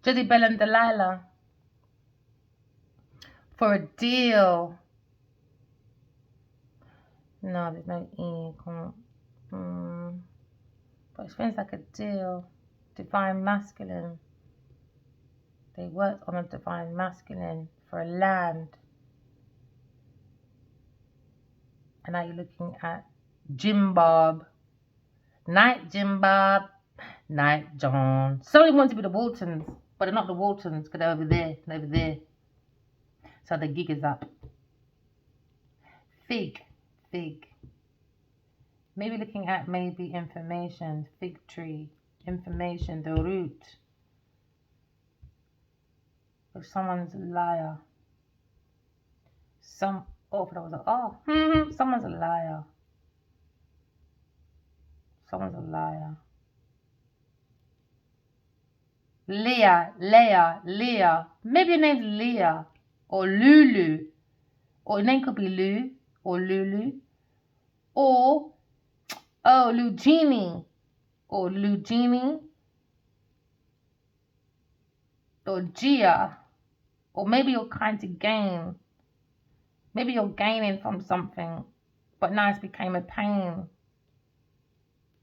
Jezebel and Delilah for a deal. No, there's no E. Come on. But it feels like a deal. Divine masculine. They worked on a divine masculine for a land. And now you're looking at Jim Bob. Night Jim Bob. Night John. Somebody wants to be the Waltons, but they're not the Waltons because they're over there and over there. So the gig is up. Fig. Maybe looking at information. Fig tree. Information. The root. If someone's a liar. Someone's a liar. Someone's a liar. Leah. Maybe your name's Leah or Lulu. Or your name could be Lou or Lulu. Or, Lugini. Or Lugini. Or Gia. Or maybe you're kind to gain. Maybe you're gaining from something. But now it's became a pain.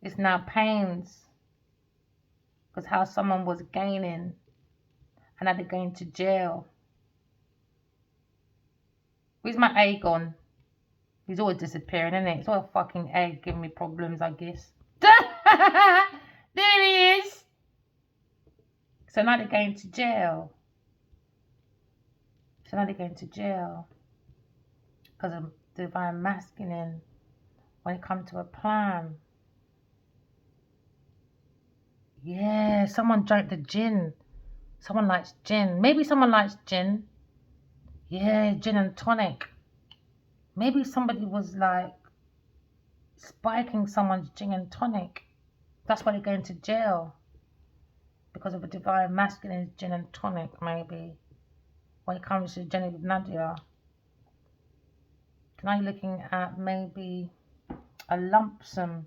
It's now pains. Because how someone was gaining. And now they're going to jail. Where's my egg gone? He's always disappearing, isn't it? It's all a fucking egg giving me problems, I guess. There he is. So now they're going to jail. Because of divine masculine. When it comes to a plan. Yeah, someone drank the gin. Someone likes gin. Maybe someone likes gin. Yeah, gin and tonic. Maybe somebody was like spiking someone's gin and tonic. That's why they're going to jail. Because of a divine masculine gin and tonic, maybe. When it comes to Jenny with Nadia. Now you're looking at maybe a lump sum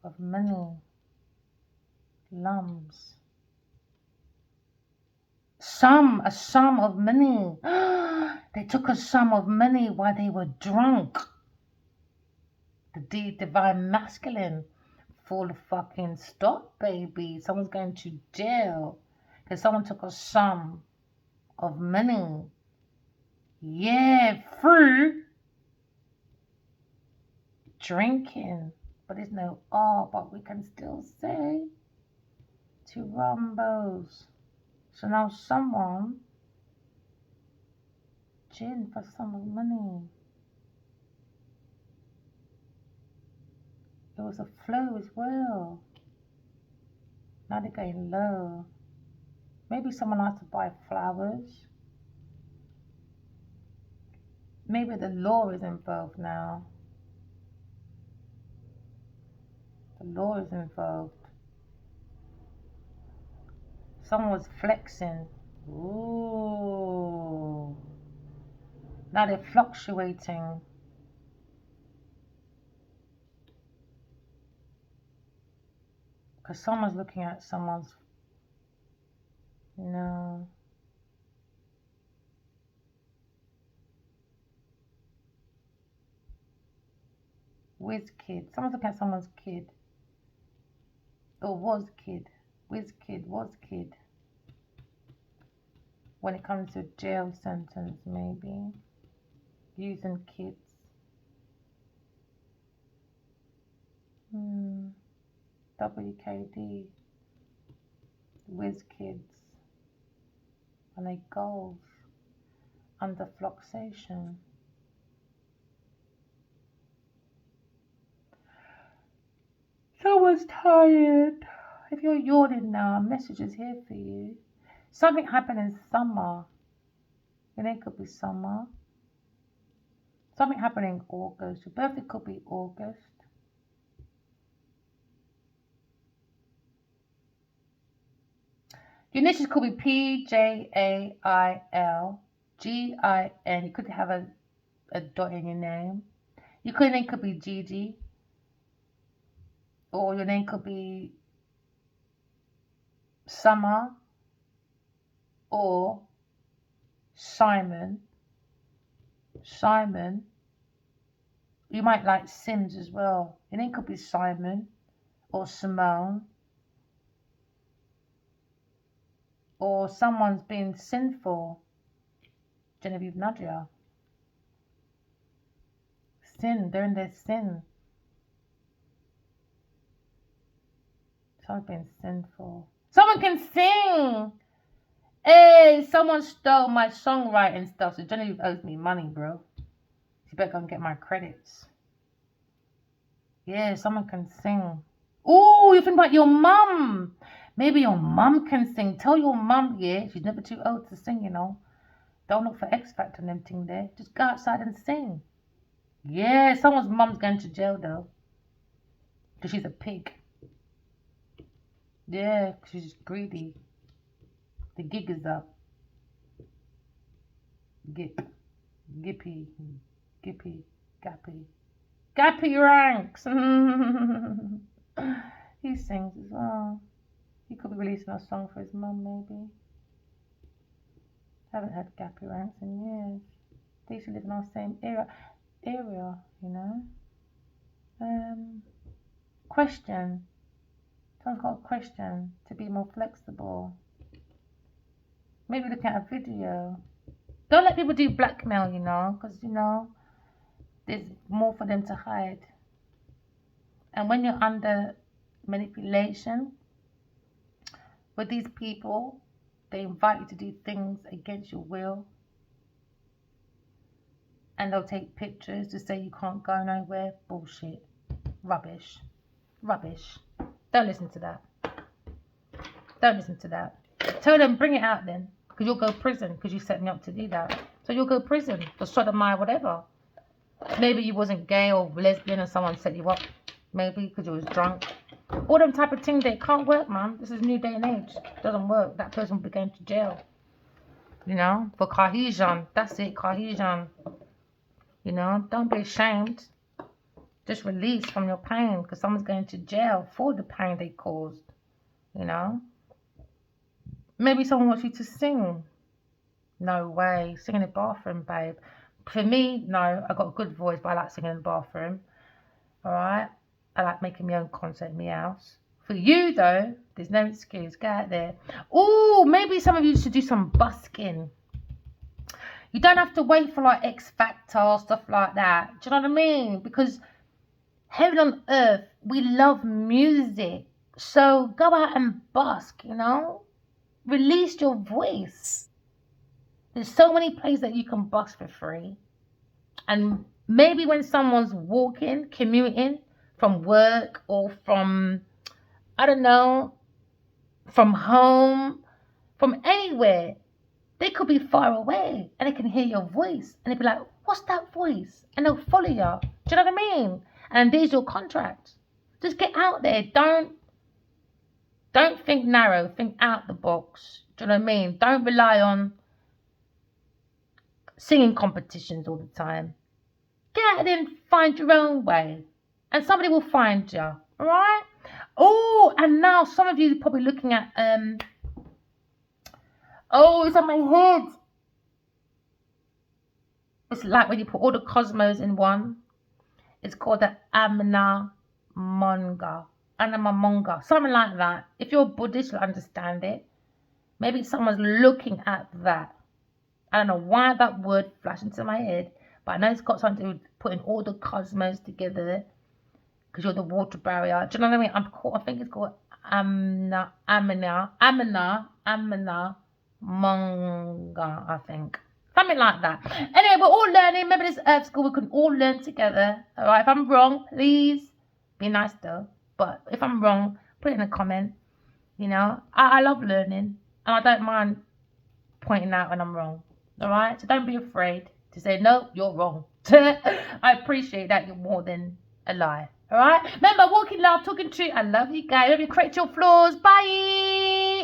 of money. Lumps. A sum of money. They took a sum of money while they were drunk. The divine masculine. Full fucking stop, baby. Someone's going to jail. Because someone took a sum of money. Yeah, through drinking. But there's no R, but we can still say to Rumbos. So now someone gin for some of money. It was a flow as well. Now they're going low. Maybe someone has to buy flowers. Maybe the law is involved now. The law is involved. Someone was flexing. Ooh. Now they're fluctuating. Because someone's looking at someone's... No. Whiz kid. Someone's looking at someone's kid. Or was kid. Whiz kid, was kid. When it comes to jail sentence, maybe. Using kids. WKD. Whiz kids. And they goals. under fluxation. Someone's tired. If you're yawning now, a message is here for you. Something happened in summer. Your name could be summer. Something happened in August. Your birthday could be August. Your initials could be PJAILGIN. You could have a dot in your name. Your name could be Gigi. Or your name could be Summer. Or Simon. Simon. You might like Sims as well. Your name could be Simon. Or Simone. Or someone's been sinful. Genevieve Nadia. Sin. They're in their sin. Someone's been sinful. Someone can sing. Hey, someone stole my songwriting stuff. So Genevieve owes me money, bro. You better go and get my credits. Yeah, someone can sing. Oh, you think about your mum. Maybe your mum can sing. Tell your mum, yeah, she's never too old to sing, you know. Don't look for X Factor and everything there. Just go outside and sing. Yeah, someone's mum's going to jail, though. Because she's a pig. Yeah, she's greedy. The gig is up. Gippy, Gappy. Gappy ranks. He sings as well. He could be releasing a song for his mum, maybe. Haven't had Gappy ranks in years. They used to live in our same area, you know. Question. Someone's got a question to be more flexible. Maybe look at a video. Don't let people do blackmail, you know, because, you know, there's more for them to hide. And when you're under manipulation with these people, they invite you to do things against your will. And they'll take pictures to say you can't go nowhere. Bullshit. Rubbish. Don't listen to that. Tell them, bring it out then. Because you'll go prison because you set me up to do that. So you'll go prison for sodomite, whatever. Maybe you wasn't gay or lesbian and someone set you up. Maybe because you was drunk. All them type of things, they can't work, man. This is new day and age. Doesn't work. That person will be going to jail. You know, for cohesion. That's it, cohesion. You know, don't be ashamed. Just release from your pain because someone's going to jail for the pain they caused. You know. Maybe someone wants you to sing. No way. Sing in the bathroom, babe. For me, no. I got a good voice, but I like singing in the bathroom. Alright? I like making my own concert in my house. For you, though, there's no excuse. Go out there. Oh, maybe some of you should do some busking. You don't have to wait for like X Factor, stuff like that. Do you know what I mean? Because heaven on earth, we love music. So go out and busk, you know? Release your voice. There's so many places that you can busk for free. And maybe when someone's walking, commuting from work or from, I don't know, from home, from anywhere, they could be far away and they can hear your voice. And they'd be like, what's that voice? And they'll follow you. Do you know what I mean? And there's your contract. Just get out there. Don't think narrow. Think out the box. Do you know what I mean? Don't rely on singing competitions all the time. Get out there and find your own way. And somebody will find you. Alright? Oh, and now some of you are probably looking at oh, it's on my head. It's like when you put all the cosmos in one. It's called the Amna Monga. Anamamonga. Something like that. If you're Buddhist, you'll understand it. Maybe someone's looking at that. I don't know why that word flashed into my head, but I know it's got something to do with putting all the cosmos together because you're the water barrier. Do you know what I mean? I think it's called Amna Monga, I think. Something like that. Anyway, we're all learning. Remember this Earth School, we can all learn together. Alright, if I'm wrong, please be nice though. But if I'm wrong, put it in a comment. You know, I love learning and I don't mind pointing out when I'm wrong. Alright, so don't be afraid to say, no, you're wrong. I appreciate that you're more than a lie. Alright, remember, walking love, talking truth. I love you guys. Remember, correct your flaws. Bye.